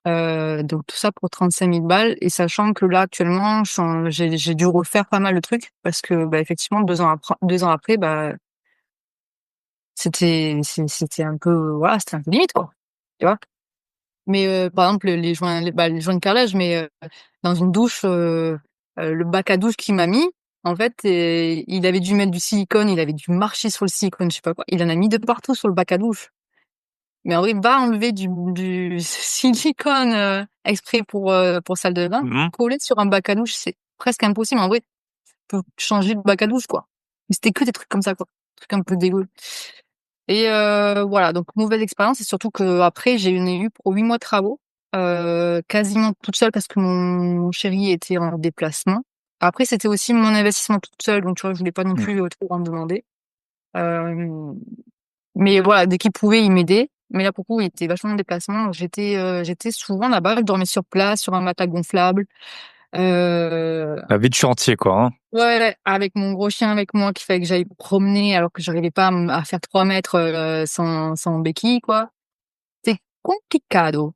Donc tout ça pour 35 000 balles et sachant que là, actuellement, j'ai dû refaire pas mal de trucs parce que, bah, effectivement 2 ans après, bah, c'était un peu, voilà, c'était un peu limite, quoi, tu vois? Mais, par exemple, les joints de carrelage, mais, dans une douche, le bac à douche qu'il m'a mis, en fait, il avait dû mettre du silicone, il avait dû marcher sur le silicone, je sais pas quoi. Il en a mis de partout sur le bac à douche. Mais en vrai, va enlever du silicone, exprès pour salle de bain, Mmh. coller sur un bac à douche, c'est presque impossible. En vrai, faut changer de bac à douche, quoi. Mais c'était que des trucs comme ça, quoi. Des trucs un peu dégueux et voilà, donc mauvaise expérience et surtout qu'après j'en ai eu pour 8 mois de travaux, quasiment toute seule parce que mon chéri était en déplacement. Après, c'était aussi mon investissement toute seule, donc tu vois, je voulais pas non Mmh. plus, trop en demander. Hem Mais voilà, dès qu'il pouvait, il m'aidait. Mais là, pour le coup, il était vachement en déplacement. J'étais souvent là-bas, je dormais sur place, sur un matelas gonflable. Heu, La vie de chantier, quoi, hein. ouais, ouais, avec mon gros chien avec moi qu'il fallait que j'aille promener alors que j'arrivais pas à faire 3 mètres, sans béquille, quoi. C'est complicado.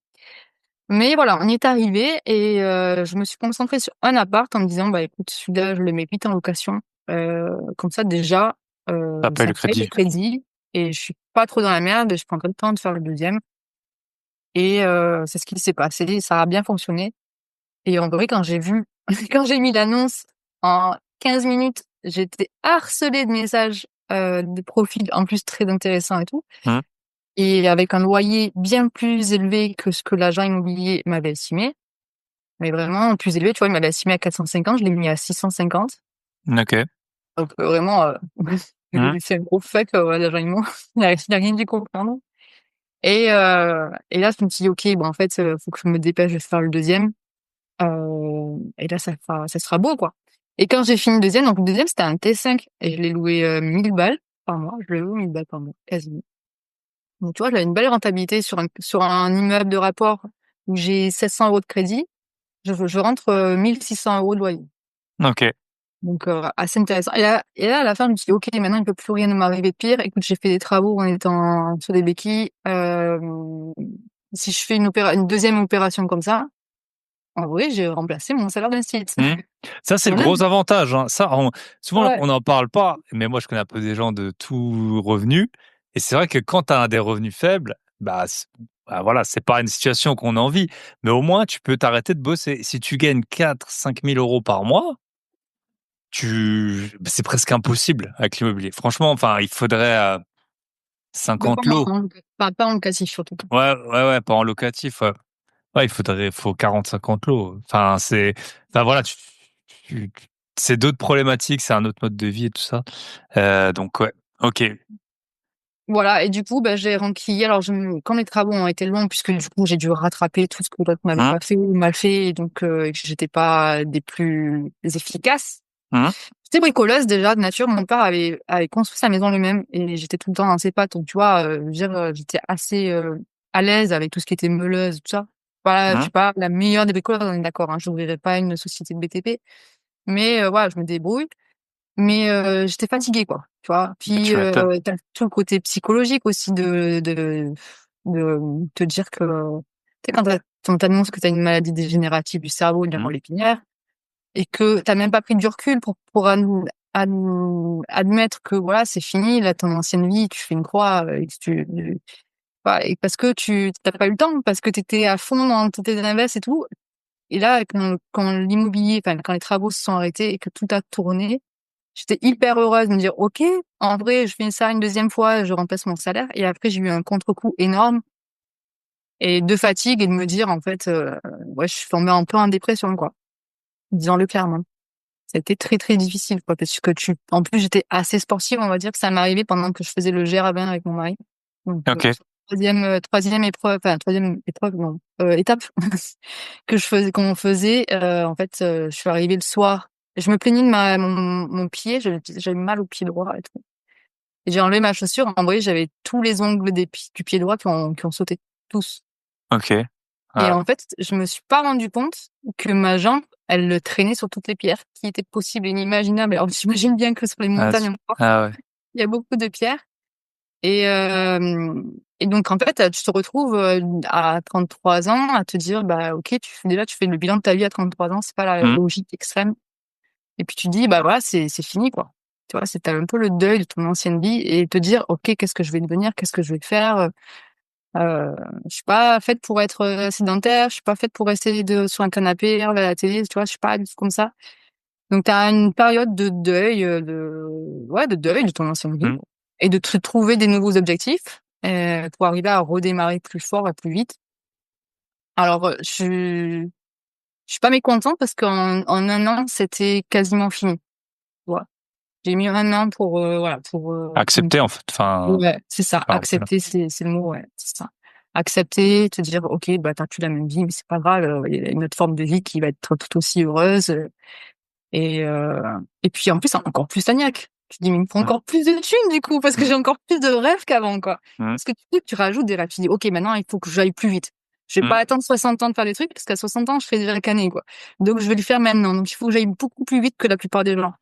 Mais voilà, on y est arrivé et je me suis concentrée sur un appart en me disant: «Bah, écoute, celui-là, je le mets vite en location». Comme ça déjà, Tu pas eu ça le paye le crédit. crédit et je suis pas trop dans la merde et je prends pas le temps de faire le deuxième. Et c'est ce qui s'est passé, ça a bien fonctionné et en vrai, quand j'ai vu quand j'ai mis l'annonce, en 15 minutes, j'étais harcelée de messages, de profils, en plus très intéressants et tout Mmh. et avec un loyer bien plus élevé que ce que l'agent immobilier m'avait estimé, mais vraiment plus élevé, tu vois? Il m'avait estimé à 450, je l'ai mis à 650 OK. donc vraiment, Mmh. c'est un gros fuck, ouais, l'agent immo. Il a rien dû comprendre et là, je me suis dit: «OK, bon, en fait, faut que je me dépêche de faire le deuxième». Et là, ça sera beau, quoi. Et quand j'ai fini le deuxième, donc le deuxième c'était un T5 et je l'ai loué, 1 000 balles par mois. Je l'ai loué 1 000 balles par mois, quasiment. Donc tu vois, j'avais une belle rentabilité sur un immeuble de rapport où j'ai 700 € de crédit. Je rentre, 1 600 € de loyer. OK. Donc assez intéressant et là, à la fin, je me suis dit: «OK, maintenant il peut plus rien m'arriver de pire. Écoute, j'ai fait des travaux en étant sur des béquilles. Si je fais une deuxième opération comme ça, en vrai, j'ai remplacé mon salaire d'un site». Mmh. Ça, c'est le Voilà. gros avantage, hein. Ça, souvent, Ouais. on n'en parle pas, mais moi, je connais un peu des gens de tout revenu et c'est vrai que quand tu as des revenus faibles, voilà, c'est pas une situation qu'on envie, mais au moins, tu peux t'arrêter de bosser. Si tu gagnes 4 000 à 5 000 € par mois, c'est presque impossible avec l'immobilier. Franchement, enfin, il faudrait, Bah, 50 lots. pas en locatif surtout. Ouais, ouais, ouais, pas en locatif, ouais. Ouais, faut 40-50 lots. Enfin voilà, tu c'est d'autres problématiques, c'est un autre mode de vie et tout ça. Donc ouais, OK. Voilà et du coup, bah, j'ai renquillé alors quand les travaux ont été longs puisque du coup j'ai dû rattraper tout ce que l'autre m'avait Mmh, pas fait ou mal fait et donc et que j'étais pas des plus efficaces. mmh, J'étais bricoleuse déjà de nature, mon père avait construit sa maison lui-même et j'étais tout le temps dans ses pattes donc tu vois, je veux dire, j'étais assez, à l'aise avec tout ce qui était meuleuse, tout ça. Voilà, je mmh. suis pas la meilleure des bricoleurs, on est d'accord, hein, j'ouvrirai pas une société de BTP mais voilà, je me débrouille. Mais j'étais fatiguée, quoi, tu vois? Bah, Puis, tu m'étonnes. tu as tout le côté psychologique aussi de te dire que tu sais, quand on t'annonce que tu as une maladie dégénérative du cerveau, de la Mmh, moelle épinière et que tu as même pas pris du recul pour admettre que voilà, c'est fini, là, ton ancienne vie, tu fais une croix, et et parce que tu t'as pas eu le temps, parce que t'étais à fond dans tes invests et tout. Et là, quand l'immobilier, enfin, quand les travaux se sont arrêtés et que tout a tourné, j'étais hyper heureuse de me dire, OK, en vrai, je fais ça une deuxième fois, je remplace mon salaire. Et après, j'ai eu un contre-coup énorme et de fatigue et de me dire, en fait, ouais, je suis tombée un peu en dépression, quoi. Disons-le clairement. C'était très, très difficile, quoi, parce que en plus, j'étais assez sportive, on va dire que ça m'arrivait pendant que je faisais le GRABin avec mon mari. Donc, Ok. troisième épreuve, enfin, troisième épreuve, non, étape qu'on faisait, en fait, je suis arrivée le soir. Je me plaignais de mon pied, j'avais mal au pied droit et tout. Et j'ai enlevé ma chaussure. En vrai, j'avais tous les ongles du pied droit qui ont sauté. Tous. Ok. Et Ah, en fait, je me suis pas rendu compte que ma jambe, elle le traînait sur toutes les pierres qui étaient possibles et inimaginables. Alors, j'imagine bien que sur les ah, montagnes encore, ah ouais. il y a beaucoup de pierres. Et, et donc, en fait, tu te retrouves à 33 ans à te dire, bah, OK, tu fais le bilan de ta vie à 33 ans, c'est pas la Hmm. logique extrême. Et puis tu dis, bah voilà, c'est fini, quoi. Tu vois, c'est un peu le deuil de ton ancienne vie et te dire, OK, qu'est-ce que je vais devenir? Qu'est-ce que je vais faire? Je suis pas faite pour être sédentaire, je suis pas faite pour rester sur un canapé, regarder la télé, tu vois, je suis pas du tout comme ça. Donc, tu as une période de deuil, de deuil de ton ancienne vie Hmm. et de te trouver des nouveaux objectifs, pour arriver à redémarrer plus fort et plus vite. Alors, je suis pas mécontente parce en 1 an, c'était quasiment fini, tu vois? J'ai mis 1 an pour, voilà, pour, Accepter, en fait. Enfin, ouais, c'est ça, faire un peu là. accepter, c'est le mot, ouais, c'est ça. Accepter, te dire: «OK, bah, tu plus la même vie, mais c'est pas grave, il y a une autre forme de vie qui va être tout aussi heureuse», et heu et puis, en plus, c'est encore plus stagnac. Tu te dis: «Mais il me faut Hmm. encore plus de thunes, du coup, parce que Hmm. j'ai encore plus de rêves qu'avant, quoi». Hmm. Parce que tu rajoutes des rêves. Tu dis: «OK, maintenant, il faut que j'aille plus vite. Je vais Hmm. pas attendre 60 ans de faire des trucs, parce qu'à 60 ans, je fais déjà caner, quoi. Donc je vais le faire maintenant. Donc il faut que j'aille beaucoup plus vite que la plupart des gens».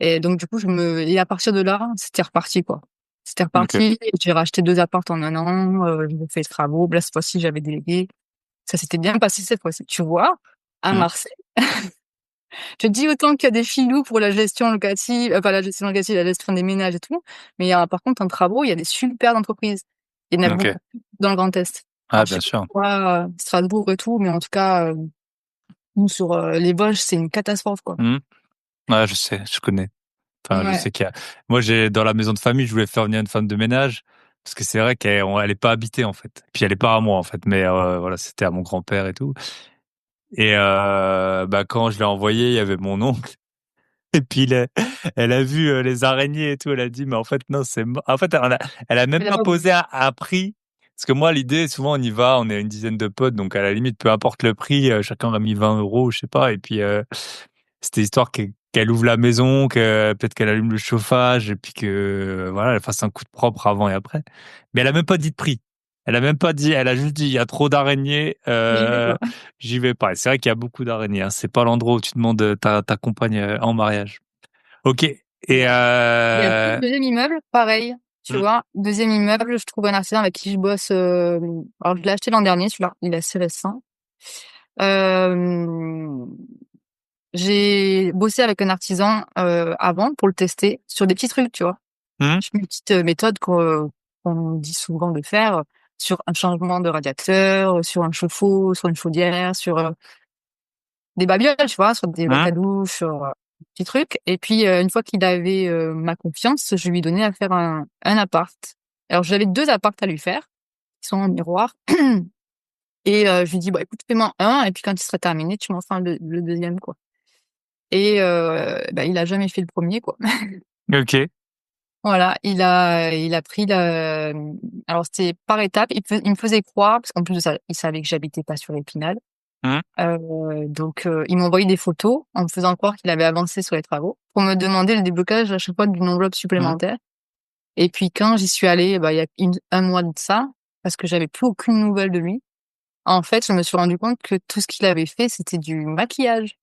Et donc du coup, et à partir de là, c'était reparti, quoi. C'était Ok. reparti. J'ai racheté 2 apparts en 1 an, j'ai fait les travaux. Là, cette fois-ci, j'avais délégué. Ça s'était bien passé cette fois-ci. Tu vois, à Hmm. Marseille, je te dis autant qu'il y a des filous pour la gestion locative, pas la gestion locative, la gestion des ménages et tout, mais il y a par contre en travaux, il y a des super entreprises. Il y en a Ok. beaucoup dans le Grand Est. Ah, Alors je sais bien pas sûr. pourquoi, Strasbourg et tout, mais en tout cas, nous sur, les Vosges, c'est une catastrophe, quoi. Hmm. Ouais, je sais, je connais. Enfin, je Ouais. sais qu'il y a. Moi, dans la maison de famille, je voulais faire venir une femme de ménage parce que c'est vrai elle est pas habitée en fait. Puis elle est pas à moi en fait, mais voilà, c'était à mon grand-père et tout. Et bah quand je l'ai envoyé, il y avait mon oncle. Et puis elle a vu les araignées et tout. Elle a dit, mais en fait non, en fait, elle a même Elle a pas pas voulu. posé un prix. Parce que moi, l'idée, souvent, on y va, on est une dizaine de potes, donc à la limite, peu importe le prix, chacun a mis 20 euros, je sais pas. Et puis c'était histoire qu'elle ouvre la maison, que peut-être qu'elle allume le chauffage et puis que voilà, elle fasse un coup de propre avant et après. Mais elle a même pas dit de prix. Elle a même pas dit, elle a juste dit il y a trop d'araignées, J'y vais pas. j'y vais pas. Et c'est vrai qu'il y a beaucoup d'araignées, hein. C'est pas l'endroit où tu demandes ta compagne en mariage. OK. Et Et après, le deuxième immeuble, pareil, tu hmm, vois? Deuxième immeuble, je trouve un artisan avec qui je bosse, alors je l'ai acheté l'an dernier celui-là, il est assez récent. Hem, j'ai bossé avec un artisan, avant pour le tester sur des petits trucs, tu vois? hmm, Je fais une petite, méthode qu'on dit souvent de faire, sur un changement de radiateur, sur un chauffe-eau, sur une chaudière, sur, des babioles, tu vois? Sur des bacs hmm, à douche, sur, petits trucs. Et puis, une fois qu'il avait, ma confiance, je lui donnais à faire un appart. Alors j'avais 2 apparts à lui faire, qui sont en miroir. Et je lui dis: «Bah, écoute, fais-moi un et puis quand il sera terminé, tu m'en feras le 2e, quoi». Et bah, il a jamais fait le premier, quoi. OK. Voilà, il a pris alors c'était par étapes, il me faisait croire, parce qu'en plus de ça, il savait que j'habitais pas sur Épinal. Hmm, Donc il m'envoyait des photos en me faisant croire qu'il avait avancé sur les travaux pour me demander le déblocage à chaque fois d'une enveloppe hmm. supplémentaire. Et puis quand j'y suis allée, bah, il y a 1 mois de ça, parce que j'avais plus aucune nouvelle de lui, en fait, je me suis rendu compte que tout ce qu'il avait fait, c'était du maquillage.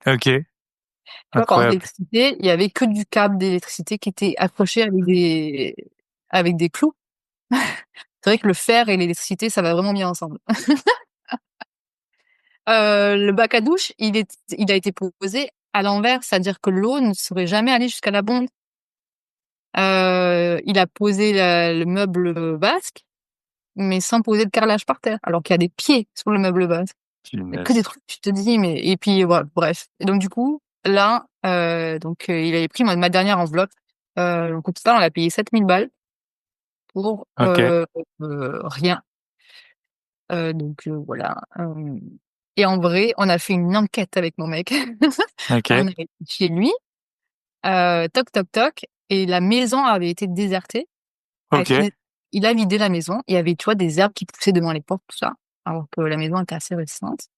OK. Tu vois, par exemple, Incroyable. l'électricité, il y avait que du câble d'électricité qui était accroché avec des clous. C'est vrai que le fer et l'électricité, ça va vraiment bien ensemble. Le bac à douche, il a été posé à l'envers, c'est-à-dire que l'eau ne serait jamais allée jusqu'à la bonde. Il a posé le meuble basque, mais sans poser le carrelage par terre, alors qu'il y a des pieds sur le meuble basque. Mais que des trucs, tu te dis, mais et puis voilà, bref. Et donc du coup, là, il avait pris ma dernière enveloppe. Donc au total, on a payé 7 000 balles pour Ok. rien. Voilà. Et en vrai, on a fait une enquête avec mon mec. Ok. On est allé chez lui, toc toc toc, et la maison avait été désertée. Ok. Il a vidé la maison. Il y avait, tu vois, des herbes qui poussaient devant les portes, tout ça, alors que la maison était assez récente.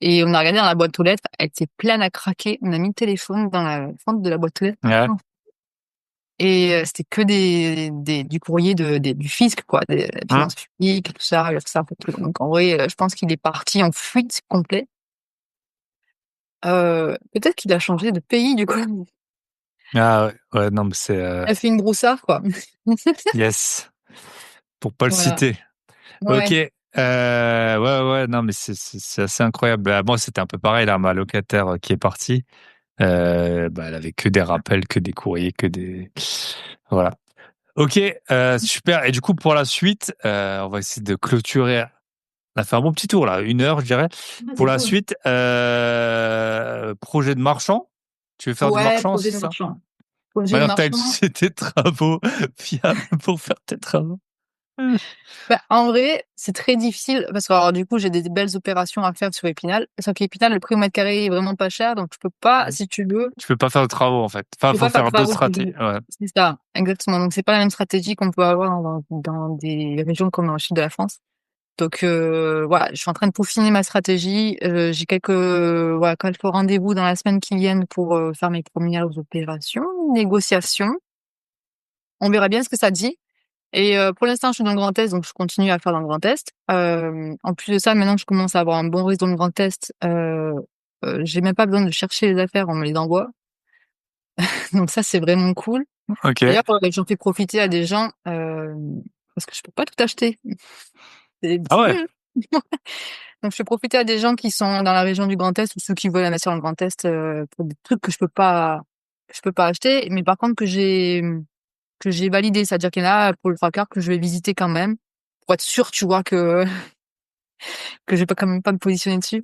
Et on a regardé dans la boîte aux lettres, elle était pleine à craquer. On a mis le téléphone dans la fente de la boîte aux lettres. Ouais. Et c'était que du courrier du fisc, quoi, des finances publiques, tout ça, ça. Donc en vrai, je pense qu'il est parti en fuite complète. Peut-être qu'il a changé de pays, du coup. Ah ouais, non, mais c'est Il a fait une broussard, quoi. yes, pour pas le Voilà. citer. Ok. Ouais. Ouais, non, mais c'est assez incroyable. Bah, moi, c'était un peu pareil là, ma locataire qui est partie. Elle avait que des rappels, que des courriers, que des voilà. Ok, super. Et du coup, pour la suite, on va essayer de clôturer. On a fait un bon petit tour là, 1 heure, je dirais. Pour la suite, projet de marchand. Tu veux faire du Ouais, marchand, projet c'est de ça? marchand. Projet de Maintenant que tu as une marchand. société de travaux fiable pour faire tes travaux. Bah, en vrai, c'est très difficile parce que alors, du coup, j'ai des belles opérations à faire sur Épinal. Sauf qu'Épinal, le prix au mètre carré est vraiment pas cher, donc je peux pas, si tu veux, Tu peux pas faire de travaux en fait. Enfin, je peux faut pas faire de faire d'autres travaux si je stratégies. veux. Ouais. C'est ça, exactement. Donc c'est pas la même stratégie qu'on peut avoir dans des régions comme dans le sud de la France. Donc voilà, je suis en train de peaufiner ma stratégie. J'ai quelques rendez-vous dans la semaine qui viennent pour faire mes premières opérations, négociations. On verra bien ce que ça dit. Et pour l'instant, je suis dans le Grand Est, donc je continue à faire dans le Grand Est. En plus de ça, maintenant que je commence à avoir un bon réseau dans le Grand Est, j'ai même pas besoin de chercher les affaires, on me les envoie. Donc ça, c'est vraiment cool. Ok. D'ailleurs, j'en fais profiter à des gens parce que je peux pas tout acheter. C'est Ah ouais. Donc je fais profiter à des gens qui sont dans la région du Grand Est ou ceux qui veulent investir dans le Grand Est pour des trucs que je peux pas acheter, mais par contre que j'ai validé, c'est-à-dire qu'il y en a pour le 3/4 que je vais visiter quand même pour être sûr, tu vois, que je vais pas quand même pas me positionner dessus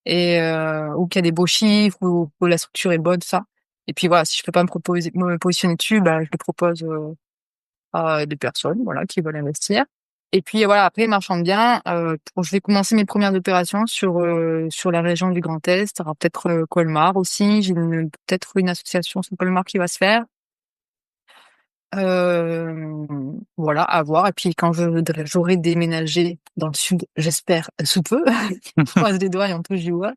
et ou qu'il y a des beaux chiffres ou que la structure est bonne, tout ça. Et puis voilà, si je peux pas me positionner dessus, bah je le propose à des personnes, voilà, qui veulent investir. Et puis voilà, après marchand de biens, je vais commencer mes premières opérations sur la région du Grand Est. Il y aura peut-être Colmar aussi. J'ai peut-être une association sur Colmar qui va se faire. Voilà, à voir. Et puis quand j'aurai déménagé dans le sud, j'espère sous peu, je croise les doigts et on touche du bois,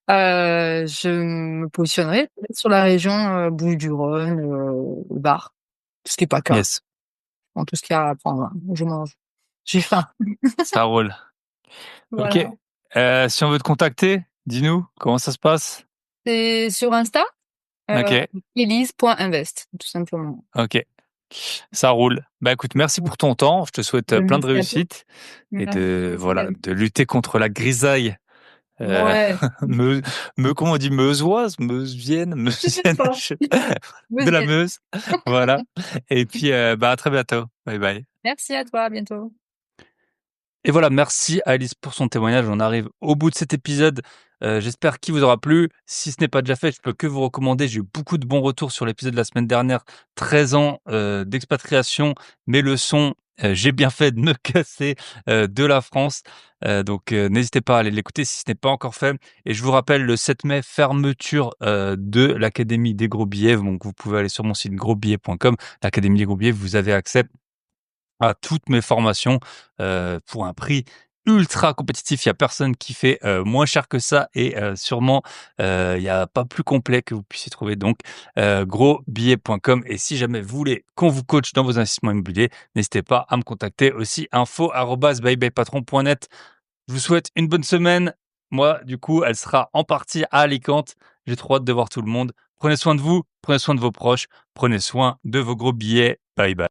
je me positionnerai sur la région Bouches-du-Rhône, Var, tout ce qui est PACA, Yes. bon, tout ce qu'il y a à prendre, hein. Je mange, j'ai faim. Ça roule. Ok. Voilà. Si on veut te contacter, dis-nous comment ça se passe. C'est sur Insta, Ok. elise.invest, tout simplement. Ok. Ça roule. Bah écoute, merci pour ton temps. Je te souhaite plein de Merci à toi. réussite et de Merci voilà également. de lutter contre la grisaille. Euh, Ouais, me, comment on dit meusoise, meusienne, je sais pas. de la Vous Meuse. Voilà. Et puis à très bientôt. Bye bye. Merci à toi, à bientôt. Et voilà, merci à Alice pour son témoignage. On arrive au bout de cet épisode. J'espère qu'il vous aura plu. Si ce n'est pas déjà fait, je peux que vous recommander. J'ai eu beaucoup de bons retours sur l'épisode de la semaine dernière. 13 ans d'expatriation, mes leçons. J'ai bien fait de me casser de la France. N'hésitez pas à aller l'écouter si ce n'est pas encore fait. Et je vous rappelle, le 7 mai, fermeture de l'Académie des gros billets. Donc vous pouvez aller sur mon site grosbillets.com. L'Académie des gros billets, vous avez accès à toutes mes formations pour un prix ultra compétitif. Il y a personne qui fait moins cher que ça et sûrement il y a pas plus complet que vous puissiez trouver. Donc grosbillets.com, et si jamais vous voulez qu'on vous coach dans vos investissements immobiliers, n'hésitez pas à me contacter aussi, info@buybypatron.net. Je vous souhaite une bonne semaine. Moi, du coup, elle sera en partie à Alicante. J'ai trop hâte de voir tout le monde. Prenez soin de vous, prenez soin de vos proches, prenez soin de vos gros billets. Bye bye.